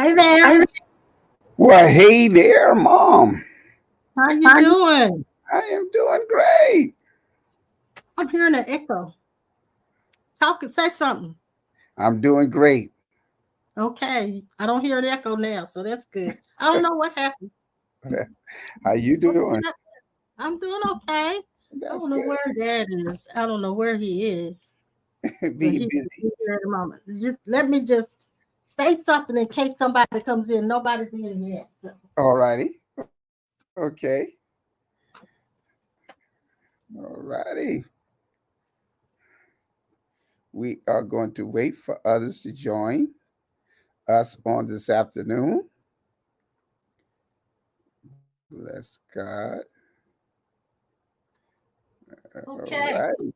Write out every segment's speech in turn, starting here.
Hey there. Well, hey there, Mom. How you doing? I am doing great. I'm hearing an echo. Talk and say something. I'm doing great. Okay. I don't hear an echo now, so that's good. I don't know what happened. How you What's doing? that? I'm doing okay. I That's don't know good. where Dad is. I don't know where he is, but Being he's busy. here at the moment. Let me just say something in case somebody comes in. Nobody's in yet. So. All righty. Okay. All righty. We are going to wait for others to join us on this afternoon. Bless God. All Okay. righty.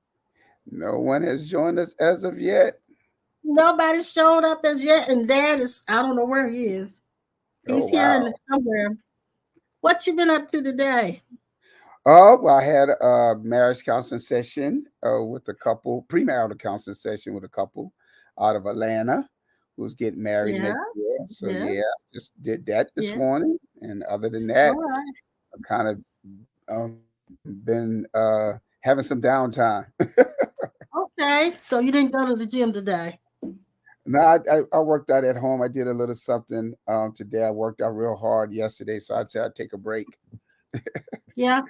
No one has joined us as of yet. Nobody's showed up as yet, and Dad is. I don't know where he is. Oh, He's here wow. in somewhere. What you been up to today? Oh, well, I had a marriage counseling session with a couple, premarital counseling session with a couple out of Atlanta who's getting married Yeah, next year. So, yeah, yeah, just did that this yeah. morning. And other than All that, right. I've kind of been having some downtime. Okay. So you didn't go to the gym today. No, I worked out at home. I did a little something today. I worked out real hard yesterday. So I'd say I'd take a break. Yeah.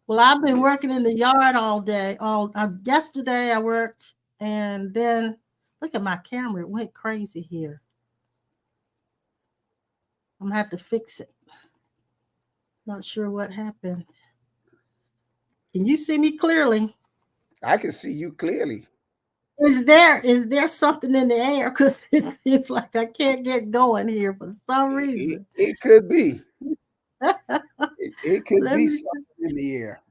Well, I've been Yeah. working in the yard all day. All yesterday I worked, and then look at my camera. It went crazy here. I'm gonna have to fix it. Not sure what happened. Can you see me clearly? I can see you clearly. Is there something in the air? Because it's like I can't get going here for some reason. It could be. Let It could be me something in the air.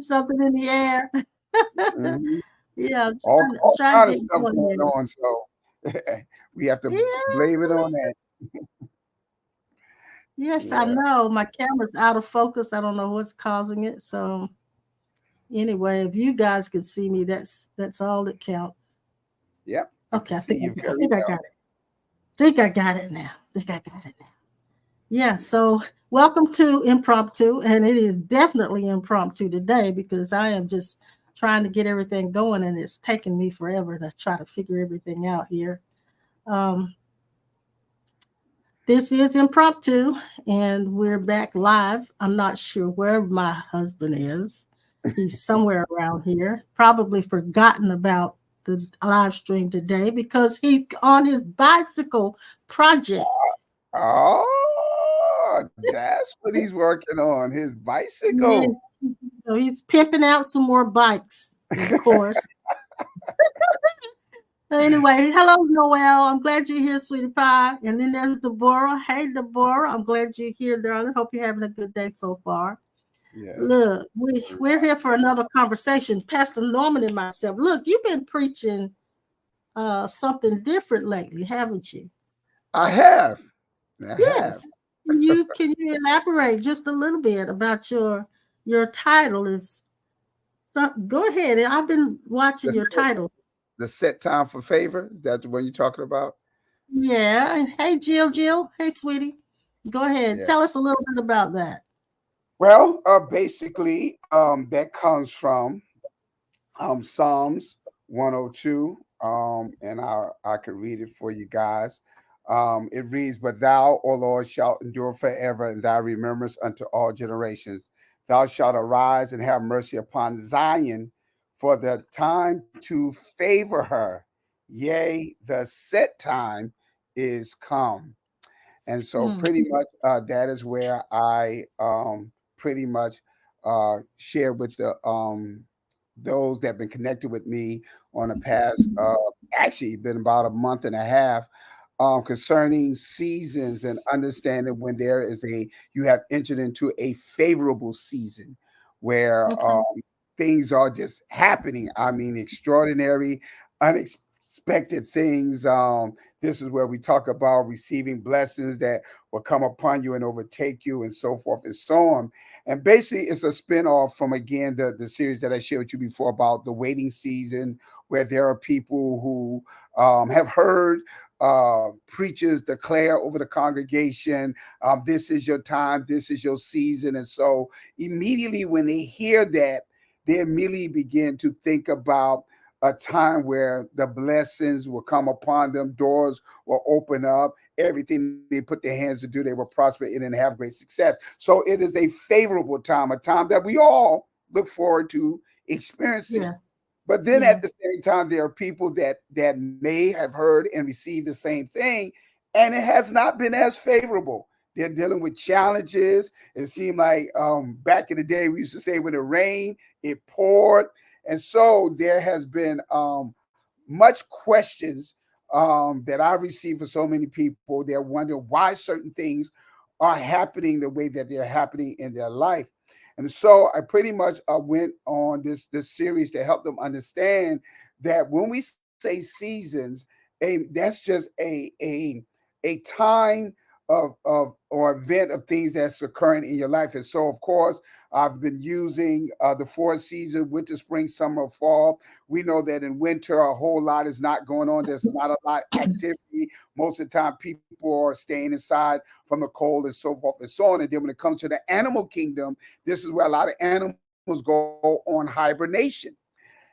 something in the air. Mhm. Yeah, I'm All trying to kind of get stuff going going here. on. So we have to Yeah, blame it on that. yes, I Yeah. know. My camera's out of focus. I don't know what's causing it. So anyway, if you guys can see me, that's all that counts. Yep. I Okay, can see you I very think I got well. it. Think I got it now. Think I got it now. Yeah, so welcome to Impromptu, and it is definitely impromptu today because I am just trying to get everything going, and it's taking me forever to try to figure everything out here. Um, this is Impromptu, and we're back live. I'm not sure where my husband is. He's somewhere around here, probably forgotten about the live stream today because he's on his bicycle project. Oh, that's what he's working on. His Yes, bicycle. so he's pimping out some more bikes, of course. Anyway, hello, Noel. I'm glad you're here, sweetie pie. And then there's Deborah. Hey, Deborah. I'm glad you're here, darling. Hope you're having a good day so far. Yes. Look, we're here for another conversation. Pastor Norman and myself. Look, you've been preaching something different lately, haven't you? I have. I have. Yes. Can you elaborate just a little bit about your title? Is Go ahead. I've been The watching your set, title. the set time for favor. Is that the one you're talking about? Yeah. Hey, Jill. Jill. Hey, sweetie. Go ahead. Yeah. Tell us a little bit about that. Well, basically, that comes from Psalms 102, and I could read it for you guys. It reads, "But thou, O Lord, shalt endure forever, and thy remembrance unto all generations. Thou shalt arise and have mercy upon Zion, for the time to favor her, yea, the set time is come." And so, Mm, pretty much, that is where I pretty much share with the those that have been connected with me on the past, actually, been about a month and a half, concerning seasons and understanding when there is you have entered into a favorable season where okay. things are just happening. I mean, extraordinary, unexpected things. This is where we talk about receiving blessings that will come upon you and overtake you, and so forth and so on. And basically, it's a spinoff from, again, the series that I shared with you before about the waiting season, where there are people who have heard preachers declare over the congregation, this is your time, this is your season. And so immediately when they hear that, they immediately begin to think about a time where the blessings will come upon them, doors will open up, everything they put their hands to do, they will prosper in and have great success. So it is a favorable time, a time that we all look forward to experiencing. Yeah. But then Yeah. at the same time, there are people that may have heard and received the same thing, and it has not been as favorable. They're dealing with challenges. It seemed like back in the day, we used to say when it rained, it poured. And so there has been much questions that I received for so many people. They're wondering why certain things are happening the way that they're happening in their life. And so I pretty much went on this series to help them understand that when we say seasons, that's just a time of or event of things that's occurring in your life. And so, of course, I've been using the four seasons: winter, spring, summer, fall. We know that in winter, a whole lot is not going on. There's not a lot of activity. Most of the time, people are staying inside from the cold and so forth and so on. And then when it comes to the animal kingdom, this is where a lot of animals go on hibernation.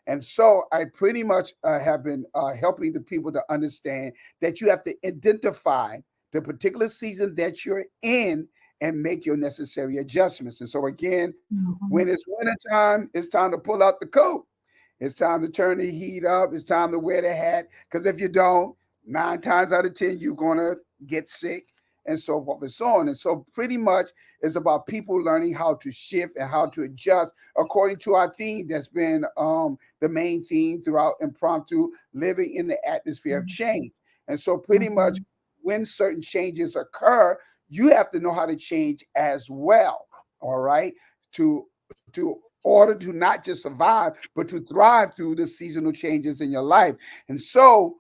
And so I pretty much have been helping the people to understand that you have to identify the particular season that you're in and make your necessary adjustments. And so again, when Mhm. it's wintertime, it's time to pull out the coat. It's time to turn the heat up. It's time to wear the hat. Because if you don't, 9 times out of 10, you're going to get sick and so forth and so on. And so, pretty much, it's about people learning how to shift and how to adjust according to our theme that's been the main theme throughout Impromptu, living in the atmosphere of change. And so, pretty much, Mhm. when certain changes occur, you have to know how to change as well. All right. To order to not just survive, but to thrive through the seasonal changes in your life. And so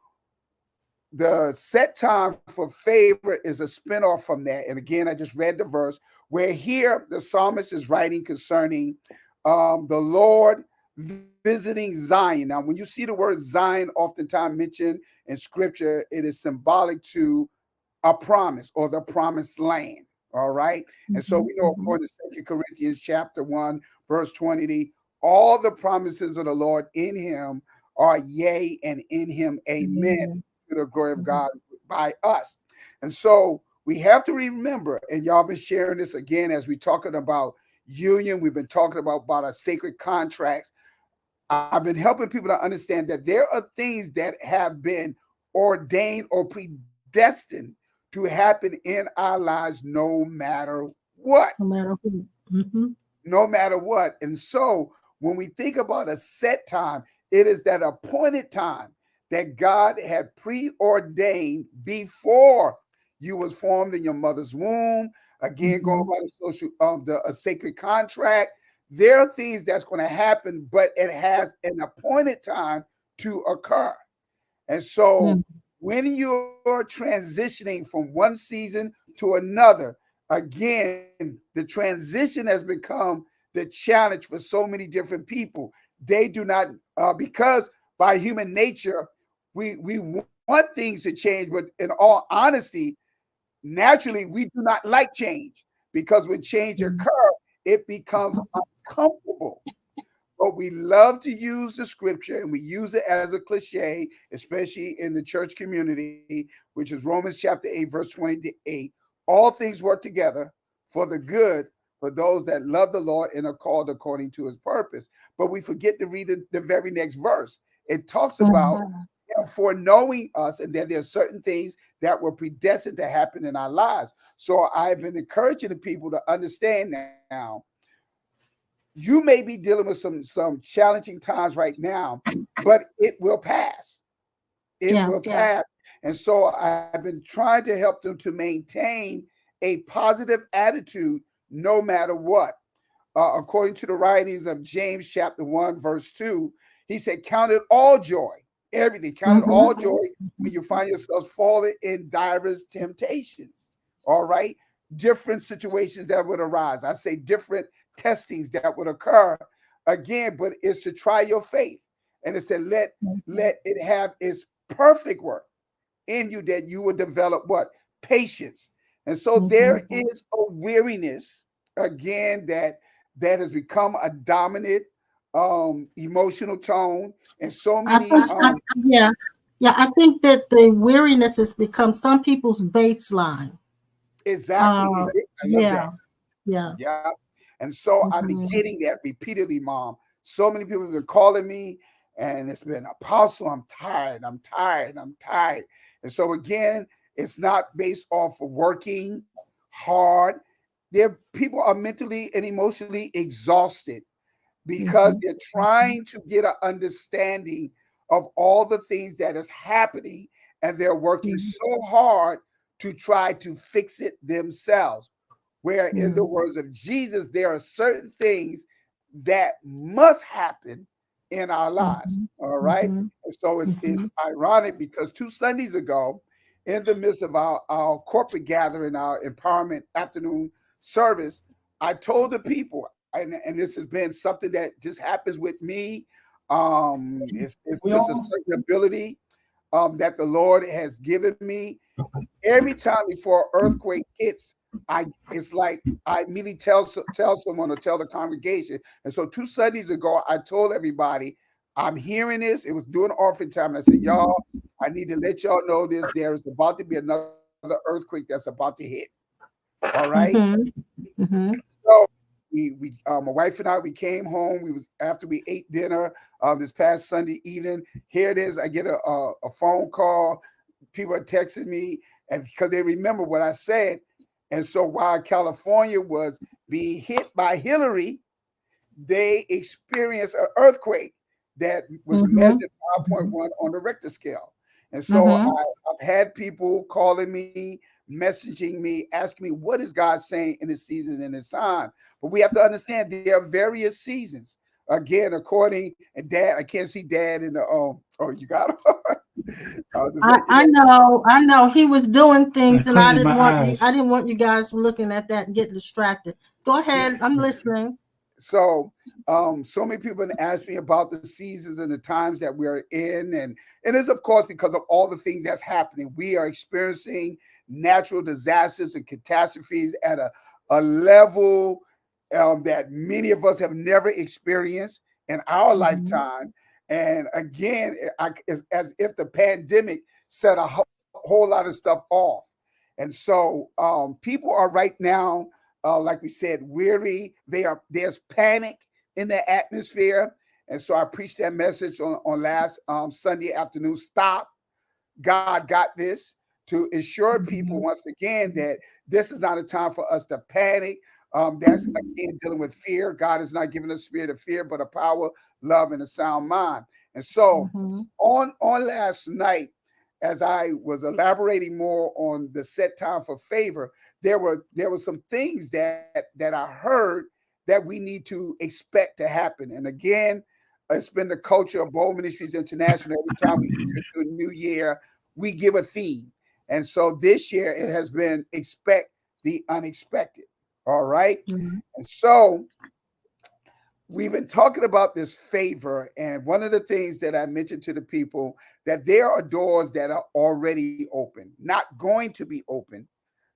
the set time for favor is a spinoff from that. And again, I just read the verse where here the psalmist is writing concerning the Lord visiting Zion. Now, when you see the word Zion oftentimes mentioned in scripture, it is symbolic to a promise or the promised land. All right. And so Mhm. we know, Mhm. according to 2 Corinthians chapter 1, verse 20, all the promises of the Lord in him are yea, and in him amen, Amen. to the glory of Mhm. God by us. And so we have to remember, and y'all been sharing this again as we talking about union. We've been talking about our sacred contracts. I've been helping people to understand that there are things that have been ordained or predestined to happen in our lives no matter what. No matter who. Mhm. No matter what. And so when we think about a set time, it is that appointed time that God had preordained before you was formed in your mother's womb. Again, going Mhm. by the social the a sacred contract. There are things that's going to happen, but it has an appointed time to occur. And so Mhm. when you're transitioning from one season to another, again, the transition has become the challenge for so many different people. They do not, because by human nature, we want things to change, but in all honesty, naturally, we do not like change because when change Mhm. occurs, it becomes uncomfortable. But we love to use the scripture and we use it as a cliche, especially in the church community, which is Romans chapter 8, verse 28. All things work together for the good for those that love the Lord and are called according to his purpose. But we forget to read the very next verse. It talks about Mhm. foreknowing us and that there are certain things that were predestined to happen in our lives. So I've been encouraging the people to understand now you may be dealing with some challenging times right now, but it will pass. It Yeah. will Yeah. pass. And so I've been trying to help them to maintain a positive attitude no matter what. According to the writings of James chapter 1, verse 2, he said, count it all joy everything. Count it all Mhm. joy when you find yourselves falling in diverse temptations. All right. Different situations that would arise. I say different testings that would occur again, but it's to try your faith. And it said, let it have its perfect work in you, that you will develop what? Patience. And so there Mhm. is a weariness again that has become a dominant emotional tone, and so I many think, yeah, yeah. I think that the weariness has become some people's baseline. exactly Uh, I love yeah, that. yeah. Yeah. And so I've been Mhm. getting that repeatedly, Mom. So many people have been calling me, and it's been, Apostle, I'm tired. I'm tired. I'm tired. And so again, it's not based off of working hard. There, people are mentally and emotionally exhausted because Mhm. they're trying to get an understanding of all the things that is happening, and they're working Mhm. so hard to try to fix it themselves. Where, in the Mhm. words of Jesus, there are certain things that must happen in our lives. Mhm. All right. Mhm. And so it's Mhm. ironic because 2 Sundays ago, in the midst of our corporate gathering, our empowerment afternoon service, I told the people, and this has been something that just happens with me. It's We just a all. certain ability that the Lord has given me. Every time before an earthquake hits, it's like I immediately tell someone or tell the congregation. And so 2 Sundays ago, I told everybody, I'm hearing this. It was during offering time, and I said, y'all, I need to let y'all know this. There is about to be another earthquake that's about to hit. All right. Mhm. Mhm. So my wife and I, we came home. We was after we ate dinner this past Sunday evening. Here it is. I get a phone call. People are texting me, and because they remember what I said. And so while California was being hit by Hillary, they experienced an earthquake that was measured Mhm. 5.1 on the Richter scale. And so Mhm. I've had people calling me, messaging me, asking me, what is God saying in this season and this time? But we have to understand there are various seasons. Again, according, and Dad, I can't see Dad in the, oh, you got him. I'll just let you I know. know, I know. He was doing I'm things, and cleaning my eyes. I didn't want you guys looking at that and getting distracted. Go ahead. I'm listening. So so many people have asked me about the seasons and the times that we're in, and it's of course because of all the things that's happening. We are experiencing natural disasters and catastrophes at a level that many of us have never experienced in our Mhm. lifetime. And again, it's as if the pandemic set a whole lot of stuff off. And so people are right now, like we said, weary. There's panic in the atmosphere. And so I preached that message on last Sunday afternoon. Stop. God got this, to assure people Mhm. once again that this is not a time for us to panic. That's again dealing with fear. God is not giving us a spirit of fear, but a power, love, and a sound mind. And so Mhm. on last night, as I was elaborating more on the set time for favor, there were some things that I heard that we need to expect to happen. And again, it's been the culture of Bold Ministries International. Every time we enter into a new year, we give a theme. And so this year it has been expect the unexpected. All right. Mhm. And so we've been talking about this favor. And one of the things that I mentioned to the people, that there are doors that are already open, not going to be open.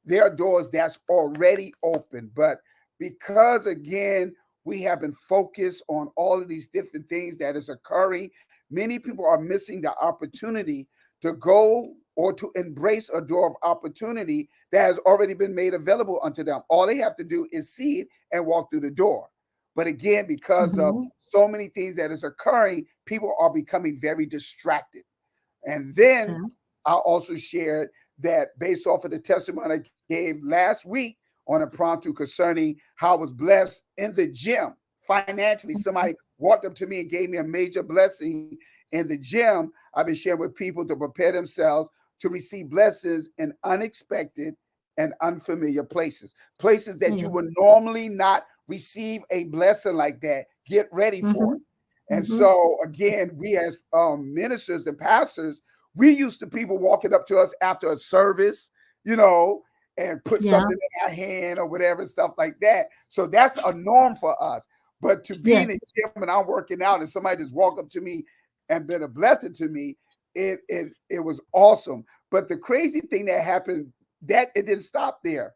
There are doors that's already open. But because again, we have been focused on all of these different things that is occurring, many people are missing the opportunity to go or to embrace a door of opportunity that has already been made available unto them. All they have to do is see it and walk through the door. But again, because of Mhm. so many things that is occurring, people are becoming very distracted. And then Okay. I also shared that based off of the testimony I gave last week on Impromptu concerning how I was blessed in the gym financially. Somebody walked up to me and gave me a major blessing in the gym. I've been sharing with people to prepare themselves to receive blessings in unexpected and unfamiliar places, places that you Yeah. would normally not receive a blessing like that. Get ready for Mhm. it. And Mm-hmm. so again, we as ministers and pastors, we used to people walking up to us after a service, you know, and put Yeah. something in our hand or whatever, stuff like that. So that's a norm for us. But to be Yes. in the gym and I'm working out and somebody just walk up to me and been a blessing to me, it was awesome. But the crazy thing that happened, that it didn't stop there.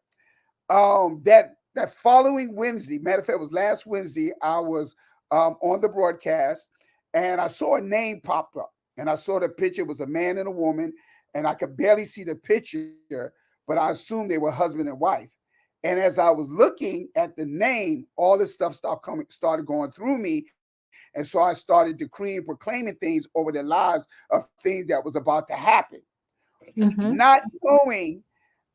That following Wednesday, matter of fact, it was last Wednesday, I was on the broadcast and I saw a name pop up. And I saw the picture, it was a man and a woman, and I could barely see the picture, but I assumed they were husband and wife. And as I was looking at the name, all this stuff started going through me. And so I started decreeing, proclaiming things over their lives of things that was about to happen. Mm-hmm. Not knowing,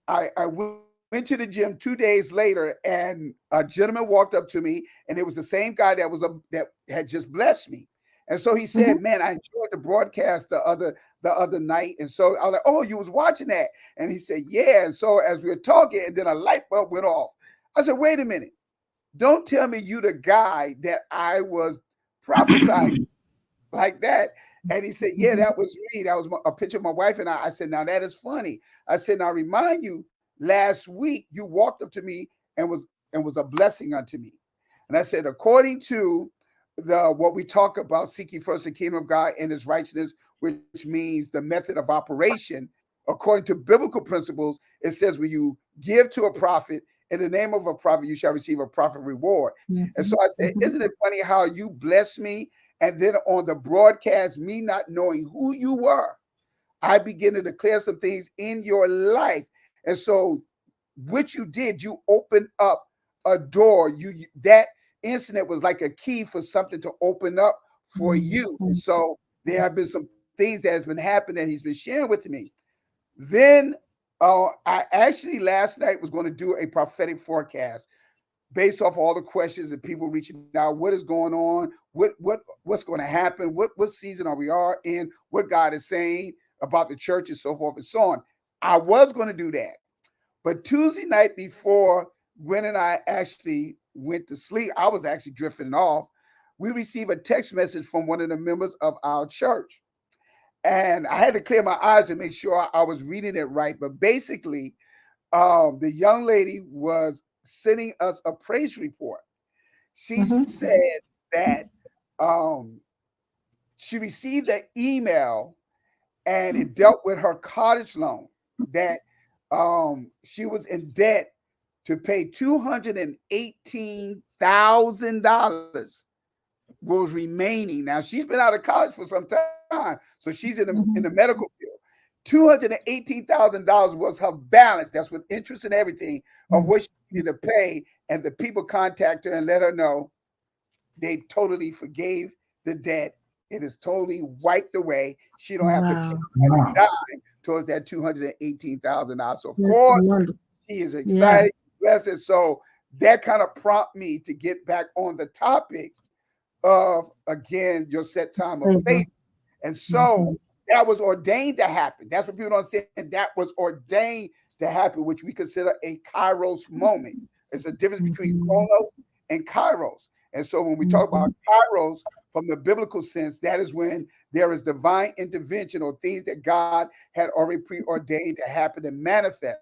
I went to the gym 2 days later, and a gentleman walked up to me, and it was the same guy that had just blessed me. And so he said, Mm-hmm. "Man, I enjoyed the broadcast the other night." And so I was like, "Oh, you was watching that?" And he said, "Yeah." And so as we were talking, and then a light bulb went off. I said, "Wait a minute! Don't tell me you the guy that I was prophesying like that." And he said, "Yeah, Mm-hmm. that was me. That was a picture of my wife and I." I said, "Now that is funny." I said, "Now remind you, last week you walked up to me and was a blessing unto me." And I said, according to the what we talk about, seeking first the kingdom of God and his righteousness, which means the method of operation, according to biblical principles, it says when you give to a prophet in the name of a prophet, you shall receive a prophet reward. And Mm-hmm. so I said, Mm-hmm. isn't it funny how you bless me? And then on the broadcast, me not knowing who you were, I begin to declare some things in your life. And so what you did, you opened up a door. That incident was like a key for something to open up for you. And so there have been some things that has been happening that he's been sharing with me. Then I actually last night was going to do a prophetic forecast based off all the questions and people reaching out. What is going on? What's going to happen? What season are we are in? What God is saying about the church and so forth and so on. I was going to do that, but Tuesday night before Gwen and I actually went to sleep, I was actually drifting off. We received a text message from one of the members of our church, and I had to clear my eyes to make sure I was reading it right. But basically, the young lady was sending us a praise report. She Mm-hmm. said that um, she received an email and it dealt with her cottage loan that she was in debt to pay $218,000 was remaining. Now she's been out of college for some time, so she's in the Mm-hmm. medical field. $218,000 was her balance. That's with interest and everything of what she needed to pay. And the people contact her and let her know they totally forgave the debt. It is totally wiped away. She don't have to pay Wow. a dime towards that $218,000. So of That's course wonderful. she is Yeah. excited, blessed. So that kind of prompt me to get back on the topic of again your set time of Favor. faith. And so Mm-hmm. that was ordained to happen. That's what people don't say. That was ordained to happen, which we consider a Kairos moment. There's a difference between Mm-hmm. Chronos and Kairos. And so when we talk about Mm-hmm. Kairos from the biblical sense, that is when there is divine intervention or things that God had already preordained to happen and manifest.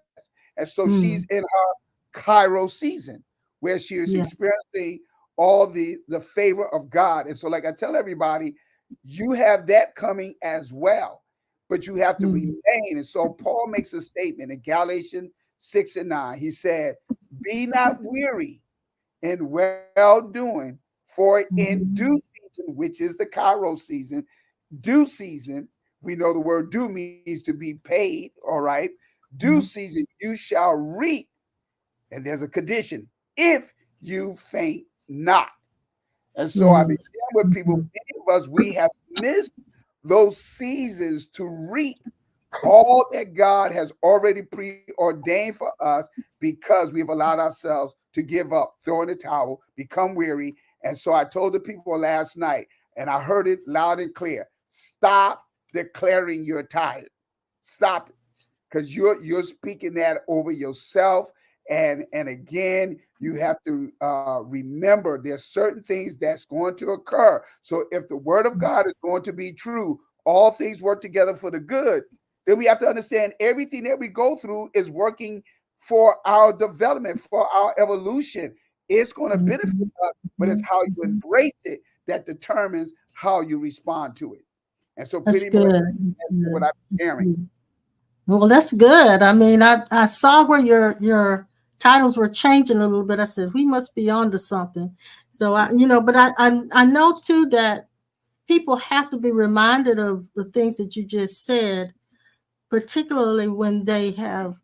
And so she's in Mm. her Kairos season where she is Yeah. experiencing all the favor of God. And so, like I tell everybody, you have that coming as well, but you have to Mm. remain. And so Paul makes a statement in Galatians 6 and 9. He said, "Be not weary in well doing, for in due Mm-hmm. season, which is the Kairos season, due season, we know the word due means to be paid, all right? Due Mm-hmm. season, you shall reap." And there's a condition if you faint not. And so I've been sharing with people, Mm-hmm. many of us, we have missed those seasons to reap all that God has already preordained for us because we've allowed ourselves to give up, throw in the towel, become weary. And so I told the people last night, and I heard it loud and clear, stop declaring you're tired. Stop it. Because you're speaking that over yourself And again, you have to remember there's certain things that's going to occur. So if the word of God is going to be true, all things work together for the good, then we have to understand everything that we go through is working for our development, for our evolution. It's going to benefit Mhm, us, but it's mhm, how you mhm. embrace it that determines how you respond to it. And so That's pretty much good. that's what I'm That's sharing. good. Well, that's good. I mean, I saw where your titles were changing a little bit. I said we must be on to something. So but I know too that people have to be reminded of the things that you just said, particularly when they have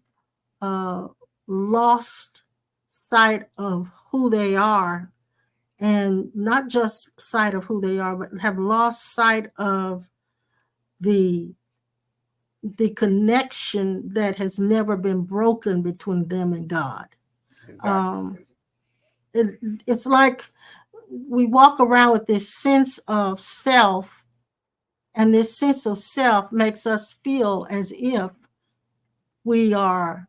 uh, lost sight of who they are, and not just sight of who they are, but have lost sight of the the connection that has never been broken between them and God. Exactly. Um, it, it's like we walk around with this sense of self, and this sense of self makes us feel as if we are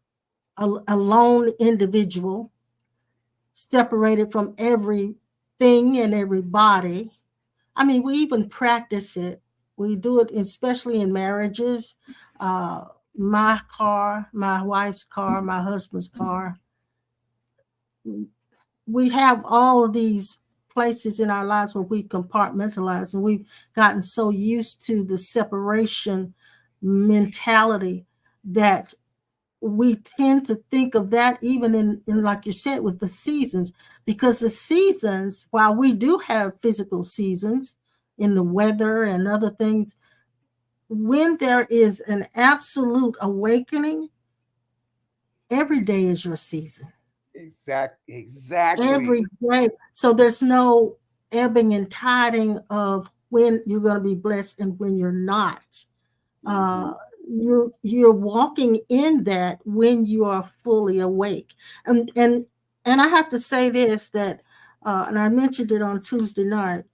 a lone individual, separated from everything and everybody. I mean, we even practice it. We do it, especially in marriages. Uh, my car, my wife's car, my husband's car. We have all of these places in our lives where we compartmentalize, and we've gotten so used to the separation mentality that we tend to think of that even in like you said with the seasons, because the seasons, while we do have physical seasons in the weather and other things, when there is an absolute awakening, every day is your season. Exactly. Every day. So there's no ebbing and tiding of when you're going to be blessed and when you're not. Hmm. uh, you're walking in that when you are fully awake. And I have to say this, that and I mentioned it on Tuesday night,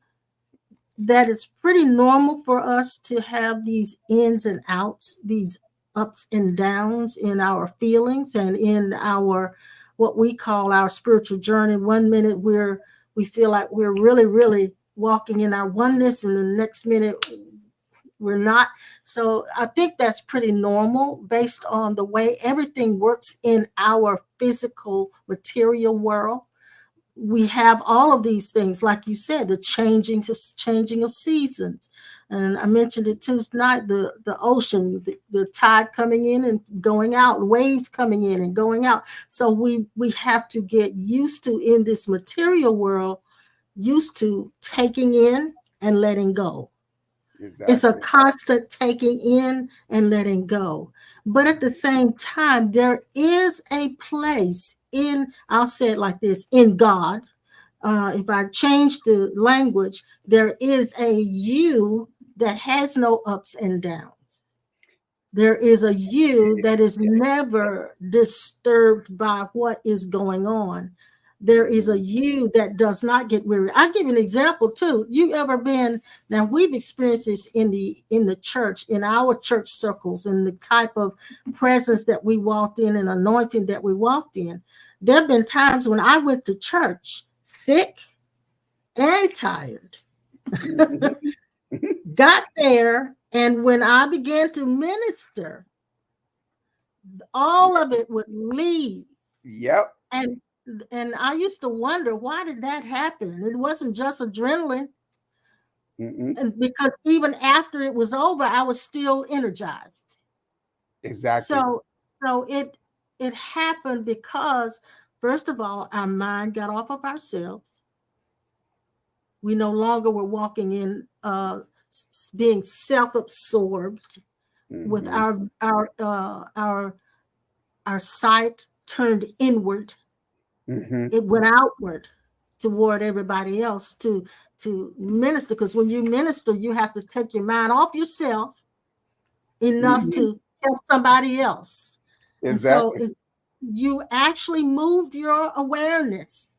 that it's pretty normal for us to have these ins and outs, these ups and downs in our feelings and in our what we call our spiritual journey. One minute we feel like we're really walking in our oneness, and the next minute we're not. So I think that's pretty normal based on the way everything works in our physical material world. We have all of these things, like you said, the changing of seasons. And I mentioned it Tuesday night, the ocean, the tide coming in and going out, waves coming in and going out. So we have to get used to, in this material world, used to taking in and letting go. It's a Exactly. constant taking in and letting go. But at the same time, there is a place in, I'll say it like this, in God. If I change the language, there is a you that has no ups and downs. There is a you that is never disturbed by what is going on. There is a Hmm. you that does not get weary. I'll give you an example too. You ever been, now we've experienced this in the church, in our church circles, and the type of presence that we walked in and anointing that we walked in. There have been times when I went to church sick and tired, got there, and when I began to minister, all of it would leave. Yep. And I used to wonder, why did that happen? It wasn't just adrenaline, Hmm. and because even after it was over, I was still energized. Exactly. So it happened because, first of all, our mind got off of ourselves. We no longer were walking in being self-absorbed, with Hmm. our sight turned inward. Hmm. It went outward toward everybody else to minister, because when you minister, you have to take your mind off yourself enough Hmm. to help somebody else. And so Exactly. you actually moved your awareness.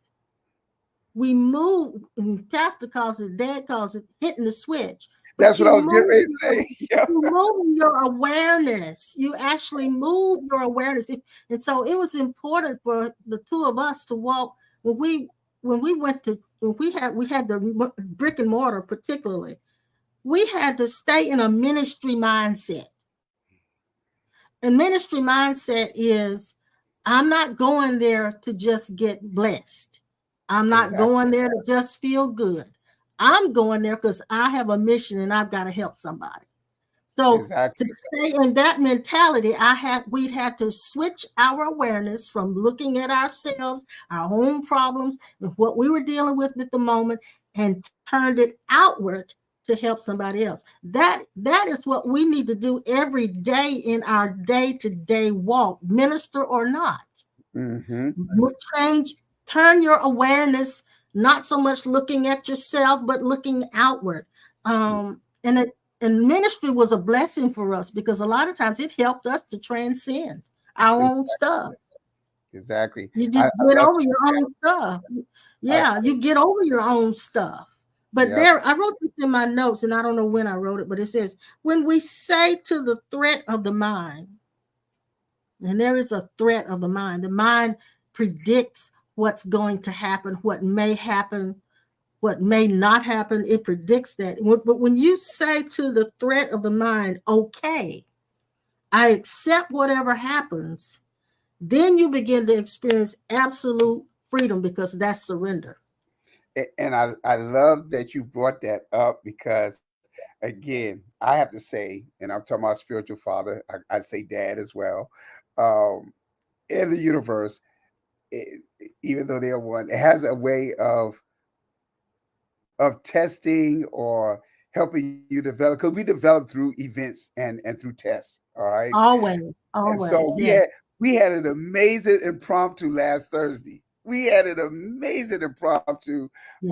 We move, and Pastor calls it, Dad calls it, hitting the switch. but That's what you I was getting move ready to say. Yeah. you move your awareness. You actually move your awareness. And so it was important for the two of us to walk when we went to when we had the brick and mortar particularly. We had to stay in a ministry mindset. And ministry mindset is I'm not going there to just get blessed. I'm not Exactly. going there to just feel good. I'm going there because I have a mission and I've got to help somebody. So to Exactly. stay in that mentality, we'd had to switch our awareness from looking at ourselves, our own problems, and what we were dealing with at the moment, and turned it outward to help somebody else. That is what we need to do every day in our day-to-day walk, minister or not. Mm-hmm. Change, turn your awareness, not so much looking at yourself, but looking outward. And ministry was a blessing for us because a lot of times it helped us to transcend our own stuff. Exactly. You I just get love over your own stuff. I Yeah, you get over your own stuff. But yep. there, I wrote this in my notes, and I don't know when I wrote it, but it says, when we say to the threat of the mind, and there is a threat of the mind predicts what's going to happen, what may not happen. It predicts that. But when you say to the threat of the mind, okay, I accept whatever happens, then you begin to experience absolute freedom because that's surrender. And I love that you brought that up because again, I have to say, and I'm talking about spiritual father, I say dad as well. Um, in the universe, it, even though they're one, it has a way of testing or helping you develop because we develop through events and through tests. All right. Always, And so always, yes, we had an amazing impromptu last Thursday. We had an amazing impromptu. yes, we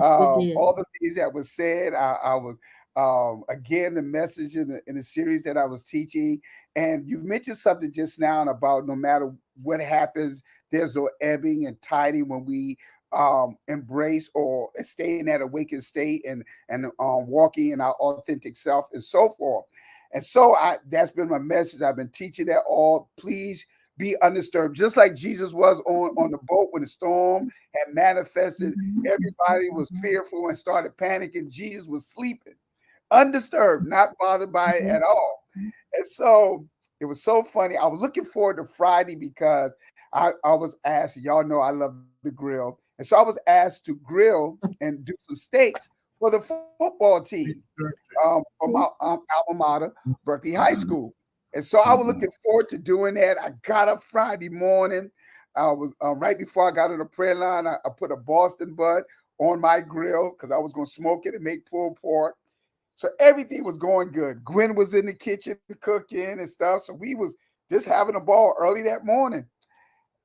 All did. the things that was said, I was again the message in the series that I was teaching. And you mentioned something just now about no matter what happens, there's no ebbing and tiding when we embrace or stay in that awakened state and walking in our authentic self and so forth. And so that's been my message. I've been teaching that all. Please be undisturbed. Just like Jesus was on the boat when the storm had manifested, everybody was fearful and started panicking. Jesus was sleeping, undisturbed, not bothered by it Mhm. at all. And so it was so funny. I was looking forward to Friday because I was asked, y'all know I love the grill. And so I was asked to grill and do some steaks for the football team from our alma mater, Berkeley High School. And so I was looking forward to doing that. I got up Friday morning. I was right before I got on the prayer line. I put a Boston butt on my grill because I was going to smoke it and make pulled pork. So everything was going good. Gwen was in the kitchen cooking and stuff. So we was just having a ball early that morning.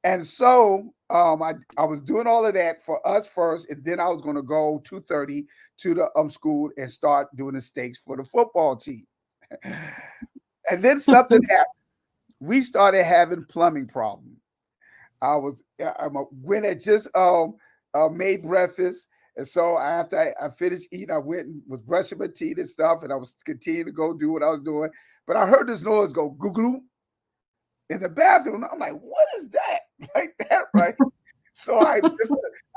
And so I was doing all of that for us first, and then I was going to go 2:30 to the school and start doing the steaks for the football team. And then something happened. We started having plumbing problems. When I just made breakfast, and so after I finished eating, I went and was brushing my teeth and stuff, and I was continuing to go do what I was doing. But I heard this noise go goo in the bathroom. I'm like, what is that? Like that, right? So I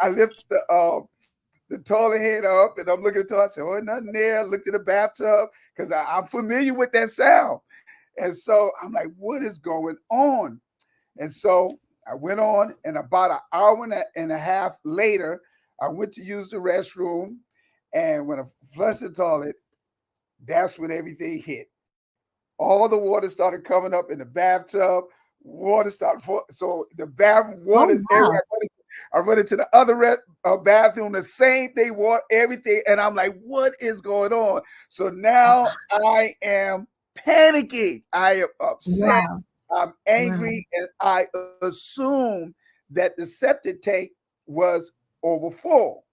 lift the toilet head up and I'm looking at the toilet. I said, oh, nothing there. I looked at the bathtub because I'm familiar with that sound. And so I'm like, what is going on? And so I went on, and about an hour and a half later, I went to use the restroom. And when I flushed the toilet, that's when everything hit. All the water started coming up in the bathtub. Water started, so the bathroom Oh water is everywhere. wow! I run into the other bathroom, the same thing, water, everything. And I'm like, what is going on? So now I am panicking. I am upset. Wow! I'm Wow! angry. And I assume that the septic tank was over full.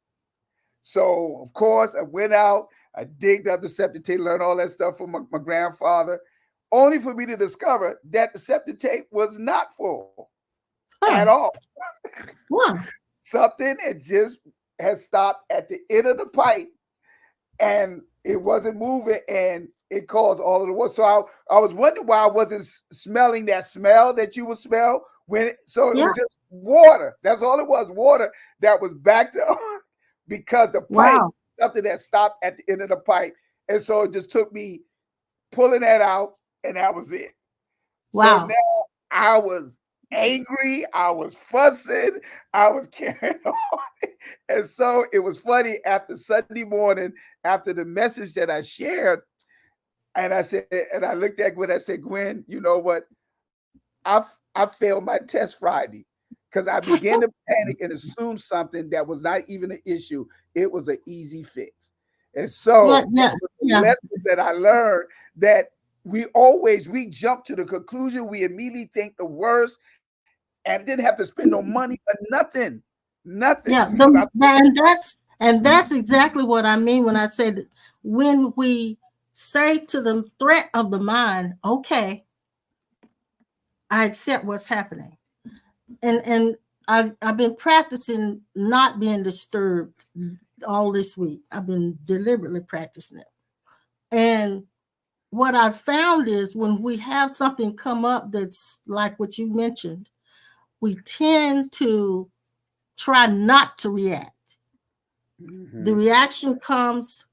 So, of course, I went out, I digged up the septic tank, learned all that stuff from my grandfather, only for me to discover that the septic tank was not full at Huh? all. Wow! Something had just stopped at the end of the pipe and it wasn't moving, and it caused all of the water. So I was wondering why I wasn't smelling that smell that you would smell when. So it Yeah. was just water. That's all it was, water that was backed up because the pipe, Wow. something that stopped at the end of the pipe, and so it just took me pulling that out, and that was it. So Wow. now I was angry, I was fussing, I was carrying on. And so it was funny after Sunday morning, after the message that I shared, and I said, and I looked at Gwen, I said, Gwen, you know what? I failed my test Friday because I began to panic and assume something that was not even an issue. It was an easy fix. And Yeah. so Yeah. that was the Yeah. lesson that I learned, that we jump to the conclusion, we immediately think the worst, and didn't have to spend no money or nothing. Nothing. Yeah. Because I And that's exactly what I mean when I say that when we say to the threat of the mind, okay, I accept what's happening. And I've been practicing not being disturbed all this week. I've been deliberately practicing it. And what I found is when we have something come up that's like what you mentioned, we tend to try not to react. The Mhm. reaction comes,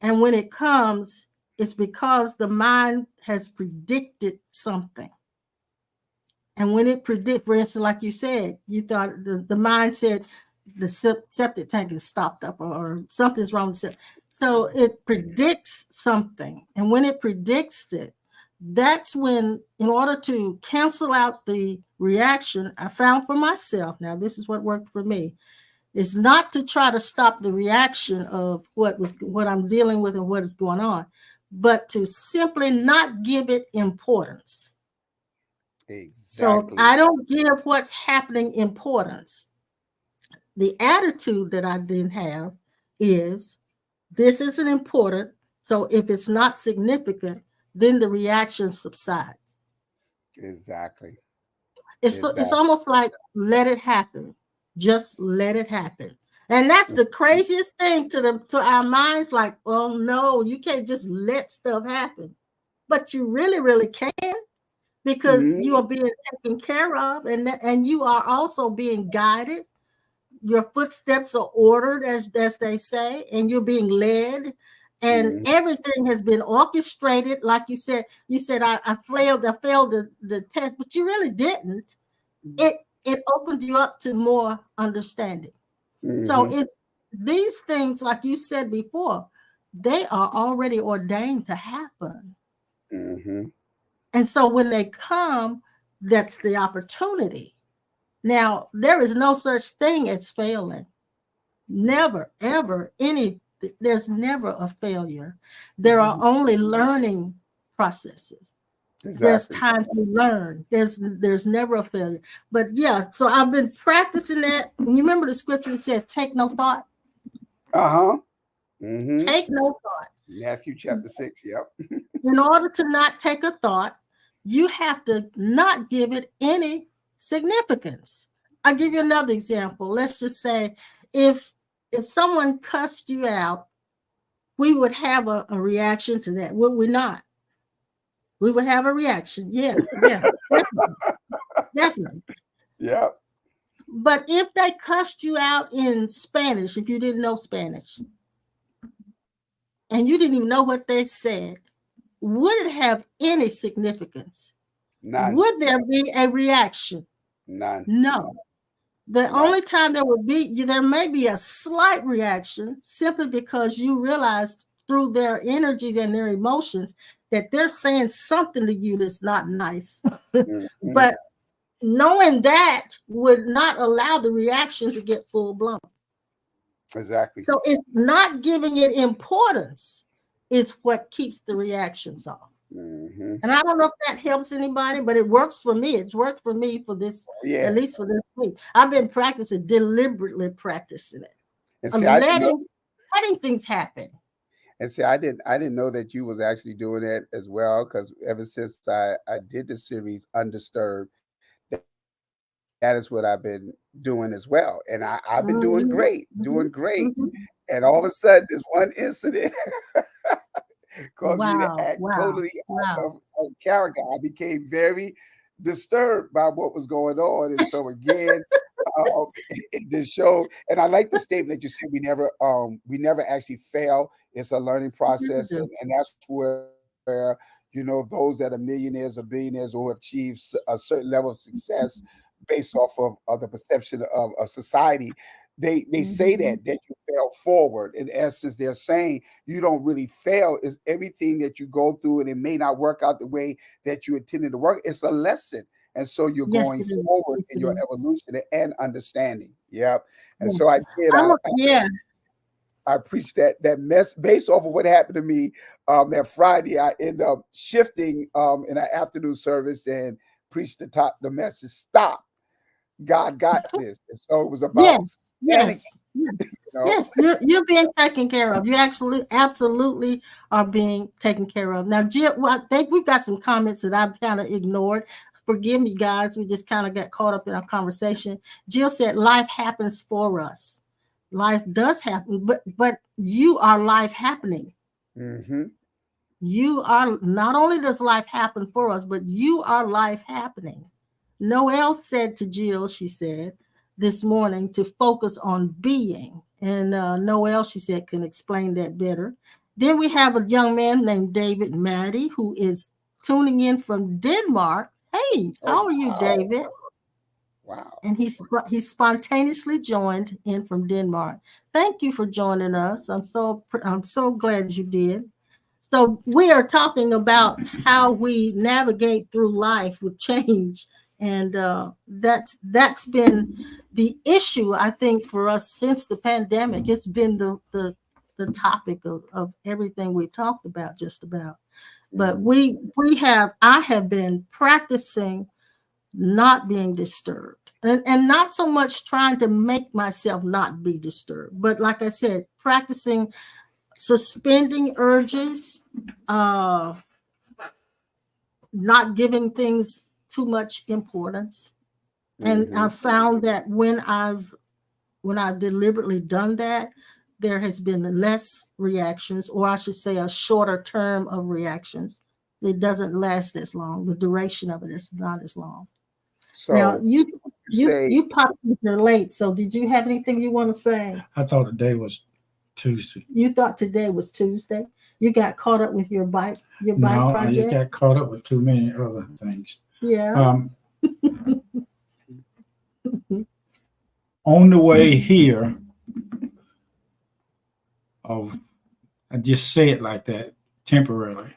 and when it comes, it's because the mind has predicted something. And when it predict, for instance, like you said, you thought the mind said the septic tank is stopped up, or something's wrong with it. So it predicts something. And when it predicts it, that's when, in order to cancel out the reaction, I found for myself, now this is what worked for me, is not to try to stop the reaction of what I'm dealing with and what is going on, but to simply not give it importance. So if Exactly. I don't give what's happening importance, the attitude that I then have is this isn't important. So if it's not significant, then the reaction subsides. Exactly. It's Exactly. almost like let it happen. Just let it happen. And that's the craziest thing to our minds, like, oh no, you can't just let stuff happen. But you really, really can, because you are Mhm. being taken care of, and you are also being guided. Your footsteps are ordered, as they say, and you're being led, and Mhm. everything has been orchestrated. Like you said, I failed the test, but you really didn't. It opened you up to more understanding. So Mhm. it's these things, like you said before, they are already ordained to happen. Mhm. And so when they come, that's the opportunity. Now, there is no such thing as failing. Never, ever, there's never a failure. There are Mhm. only learning processes. There's Exactly. times we learn. There's never a failure. But yeah, so I've been practicing that. You remember the scripture that says, take no thought? Uh-huh. Mhm. Take no thought. Matthew chapter 6. Yep. In order to not take a thought, you have to not give it any significance. I'll give you another example. Let's just say if if someone cussed you out, we would have a reaction to that, would we not? We would have a reaction. Yeah, yeah, definitely, definitely. Yep. But if they cussed you out in Spanish, if you didn't know Spanish and you didn't even know what they said, would it have any significance? None. Would there be a reaction? None. No. The None. only time there may be a slight reaction, simply because you realize through their energies and their emotions that they're saying something to you that's not nice. Mhm. But knowing that would not allow the reaction to get full blown. Exactly. So it's not giving it importance is what keeps the reactions off. Mhm. And I don't know if that helps anybody, but it works for me. It's worked for me for this, at Yeah. least for this week. I've been practicing, deliberately practicing it, And of see, I didn't know. letting things happen. And see, I didn't know that you was actually doing that as well. Because ever since I did the series Undisturbed, that is what I've been doing as well. And I've been doing great, Mhm, doing mhm, great. mhm, mhm. And all of a sudden, this one incident caused me to Wow. act Wow. totally Wow. out of character. I became very disturbed by what was going on. And so again, it just showed, and I like the statement that you said, we never actually fail. It's a learning process, and that's where, those that are millionaires or billionaires or who have achieved a certain level of success based off of the perception of society, they say Mhm. that you fail forward. In essence, they're saying you don't really fail. Is everything that you go through, and it may not work out the way that you intended to work. It's a lesson, and so you're Yes, going it is. forward Yes, in it your is. evolution and understanding. Yep. And Yeah. so I did. Yeah. I preached that mess based off of what happened to me that Friday. I ended up shifting in an afternoon service and preached the message. Stop. God got this. And so it was about Yes. standing. Yes. Yes. You know. Yes, you're being taken care of. You actually absolutely are being taken care of. Now, Jill, well, I think we've got some comments that I've kind of ignored. Forgive me, guys. We just kind of got caught up in our conversation. Jill said, "Life happens for us. Life does happen, but you are life happening. Mm-hmm. You are not only does life happen for us, but you are life happening." Noelle said to Jill, she said this morning, to focus on being. And Noelle, she said, can explain that better. Then we have a young man named David Maddie who is tuning in from Denmark. Hey, Oh how are you, wow. David? Wow. And he spontaneously joined in from Denmark. Thank you for joining us. I'm so glad you did. So we are talking about how we navigate through life with change, and that's been the issue, I think, for us since the pandemic. It's been the topic of everything we've talked about, just about. But Mm-hmm. I have been practicing not being disturbed, and not so much trying to make myself not be disturbed, but like I said, practicing suspending urges, uh, not giving things too much importance. And Mm-hmm. I've found that when I've deliberately done that, there has been less reactions, or I should say, a shorter term of reactions. It doesn't last as long. The duration of it is not as long. Now, So you you you say you popped in here late, so did you have anything you want to say? I thought today was Tuesday. You thought today was Tuesday. You got caught up with your bike No, I just project. got caught up with too many other things. Yeah. Um, on the way here, of I just say it like that temporarily.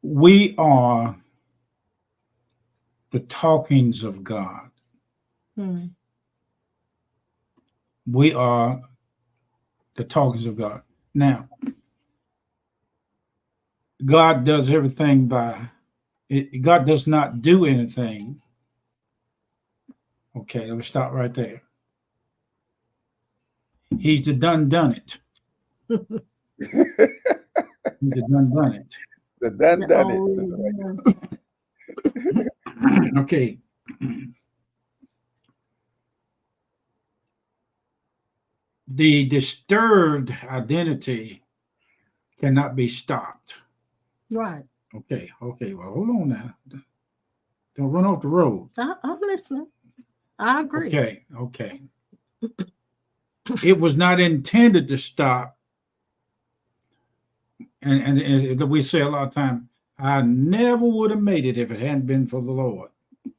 We are the talkings of God. Hmm. We are the talkings of God. Now, God does everything by it. God does not do anything. Okay, let me stop right there. He's the done it. He's the done it. the done it. Oh, Okay. The disturbed identity cannot be stopped. right. Okay. Well, hold on now. Don't run off the road. I'm listening. I agree. Okay. It was not intended to stop. And we say a lot of time, I never would have made it if it hadn't been for the Lord.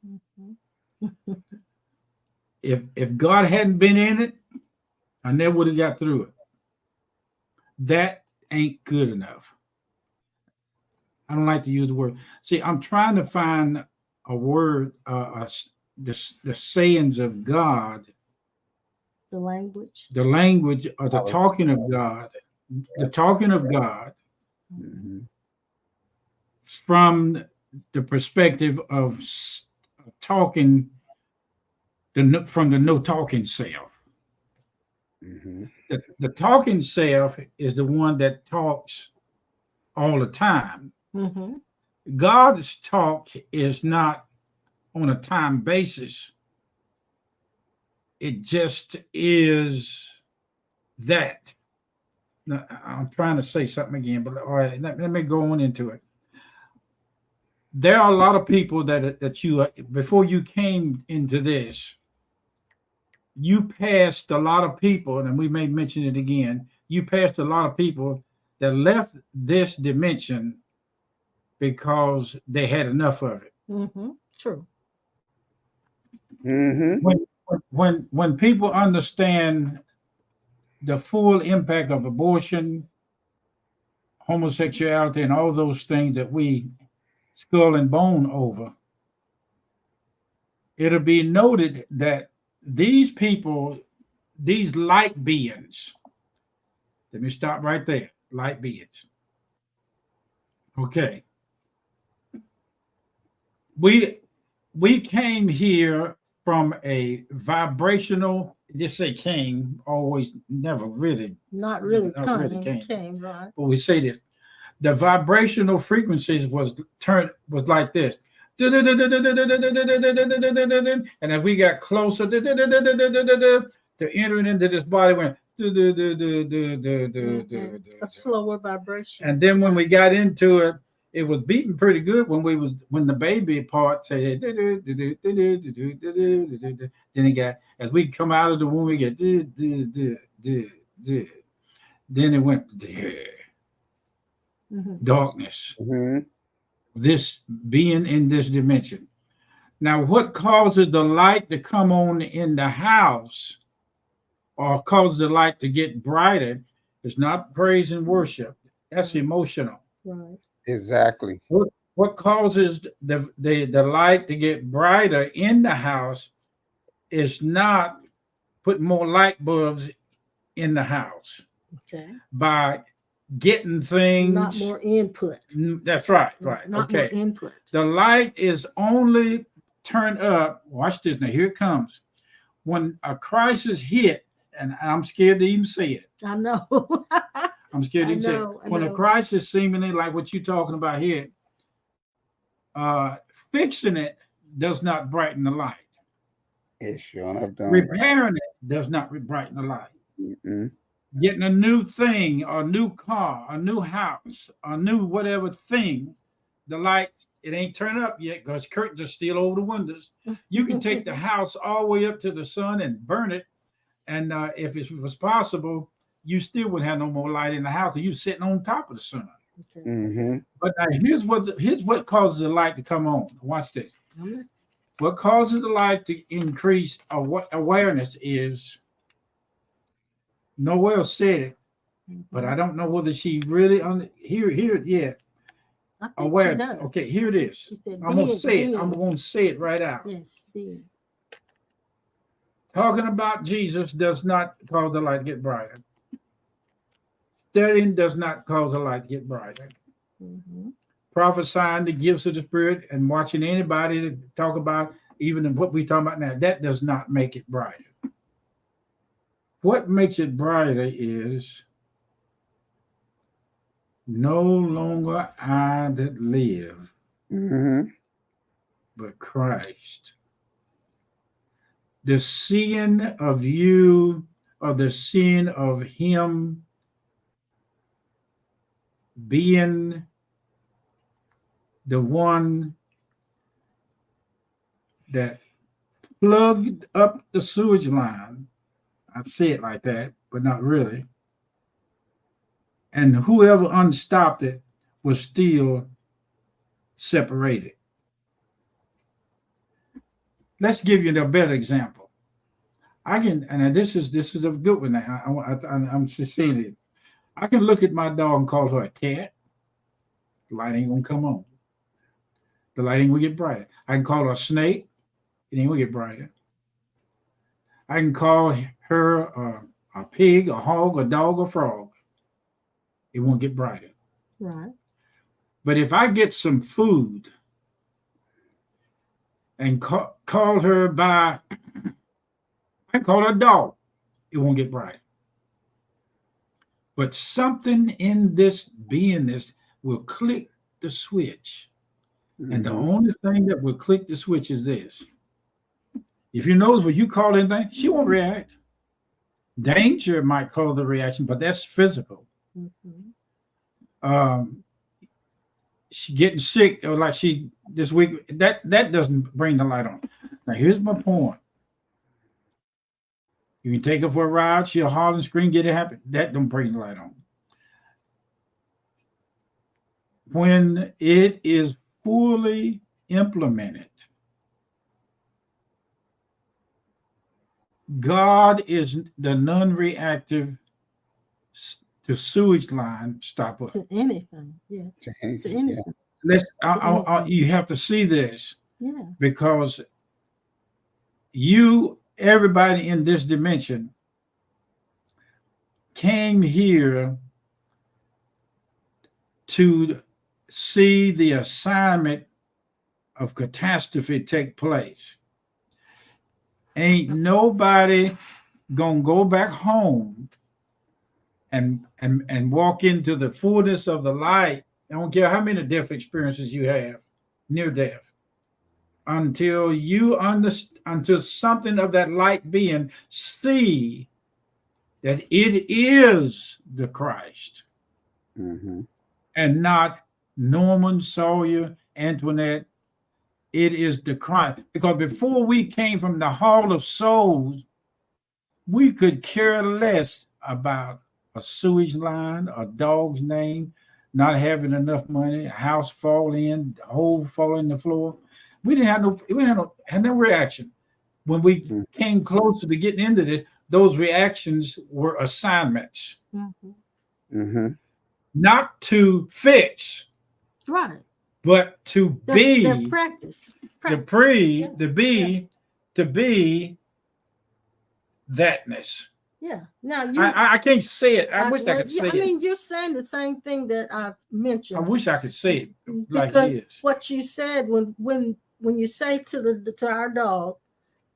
Mhm. If God hadn't been in it, I never would have got through it. That ain't good enough. I don't like to use the word. See, I'm trying to find a word, the sayings of God, The language. the language or the Hallelujah. talking of God, the talking of God Mm-hmm. from the perspective of talking from the no talking self. Mm-hmm. The talking self is the one that talks all the time. Mm-hmm. God's talk is not on a time basis. it just is that. Now, I'm trying to say something again, but all right, let me go on into it. There are a lot of people that you before you came into this, you passed a lot of people, and we may mention it again. You passed a lot of people that left this dimension because they had enough of it. True. When people understand the full impact of abortion, homosexuality, and all those things that we skull and bone over, it'll be noted that these people, these light beings, let me stop right there. Light beings. Okay. We came here from a vibrational, just say came, always never really. Not really came, right. But we say this. The vibrational frequencies was like this. And as we got closer to entering into this body, went a slower vibration. And then when we got into it, it was beating pretty good when the baby part said, then it got, as we come out of the womb, we get then it went darkness. This being in this dimension. Now, what causes the light to come on in the house or causes the light to get brighter is not praise and worship. That's emotional. Right. Exactly. What causes the light to get brighter in the house is not putting more light bulbs in the house. Okay. By getting things. Not more input. That's right. Right. Not more input. The light is only turned up. Watch this. Now here it comes. When a crisis hit, and I'm scared to even say it. I know. I'm scared to even say it. When a crisis seemingly like what you're talking about here, fixing it does not brighten the light. It sure have done. Repairing it does not brighten the light. Getting a new thing, or a new car, a new house, a new whatever thing, the light, it ain't turned up yet because curtains are still over the windows. You can take the house all the way up to the sun and burn it. And if it was possible, you still wouldn't have no more light in the house. You sitting on top of the sun. Okay. But here's what causes the light to come on. Watch this. What causes the light to increase what awareness is. Noelle said it, but I don't know whether she really hear it yet. Awareness. Okay, here it is. I'm gonna say it. I'm gonna say it right out. Yes, being. Talking about Jesus does not cause the light to get brighter. Studying does not cause the light to get brighter. Prophesying the gifts of the Spirit and watching anybody talk about even what we're talking about now, that does not make it brighter. What makes it brighter is no longer I that live, but Christ. The seeing of you, or the seeing of him being the one that plugged up the sewage line. I say it like that, but not really. And whoever unstopped it was still separated. Let's give you a better example. I can, and this is a good one. I'm just saying it. I can look at my dog and call her a cat. The light ain't gonna come on. The light ain't gonna get brighter. I can call her a snake. It ain't gonna get brighter. I can call her a pig, a hog, a dog, a frog. It won't get brighter. Right. But if I get some food and call her by, I call her a dog, it won't get brighter. But something in this beingness will click the switch. And the only thing that will click the switch is this. If you notice when you call anything, she won't react. Danger might cause the reaction, but that's physical. She getting sick, or like she this week, that doesn't bring the light on. Now here's my point. You can take her for a ride, she'll holler and scream, get it happy. That don't bring the light on. When it is fully implemented, God is the non-reactive to sewage line stopper. To anything, yes. To anything. You have to see this. Yeah. Because everybody in this dimension came here to see the assignment of catastrophe take place. Ain't nobody gonna go back home and walk into the fullness of the light. I don't care how many death experiences you have, near death, until you understand, until something of that light being see that it is the Christ, and not Norman, Sawyer, Antoinette. It is the Christ. Because before we came from the Hall of Souls, we could care less about a sewage line, a dog's name, not having enough money, a house fall in, a hole fall in the floor. We didn't have no reaction. When we came closer to getting into this, those reactions were assignments. Not to fix. Right. But to be the practice. To be thatness. Yeah. Now I can't say it. I wish I could say it. I mean, you're saying the same thing that I mentioned. I wish I could say it like because this. What you said when you say to our dog,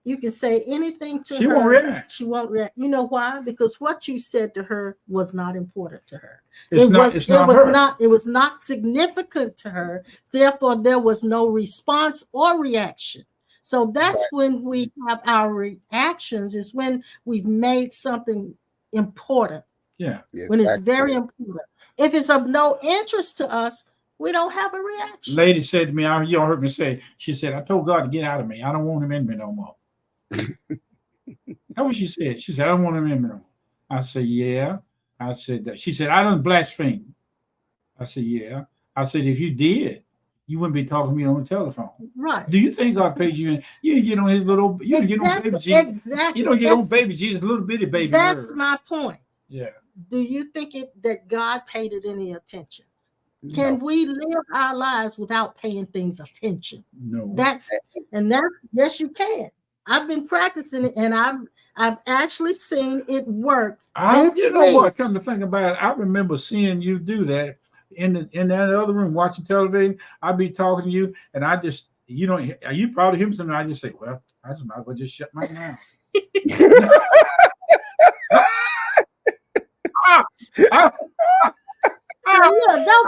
you can say anything to her. She won't react. She won't react. You know why? Because what you said to her was not important to her. It was not significant to her. Therefore, there was no response or reaction. So that's when we have our reactions, is when we've made something important. Yeah. When it's very important. If it's of no interest to us, we don't have a reaction. Lady said to me, you all heard me say, she said, I told God to get out of me. I don't want him in me no more. That's what she said. She said, I don't want him in me no more. I said, yeah. I said that. She said, I don't blaspheme. I said, yeah. I said, if you did, you wouldn't be talking to me on the telephone. Right. Do you think God paid you? You didn't get on his little, you didn't get on baby Jesus. Exactly. You don't get on baby Jesus, little bitty baby. That's my point. Yeah. Do you think that God paid it any attention? Can we live our lives without paying things attention? No. Yes, you can. I've been practicing it, and I've actually seen it work. You know what? Come to think about it, I remember seeing you do that in that other room watching television. I'd be talking to you, and I just, are you proud of him? Something I just say, well, I just might as well just shut my mouth.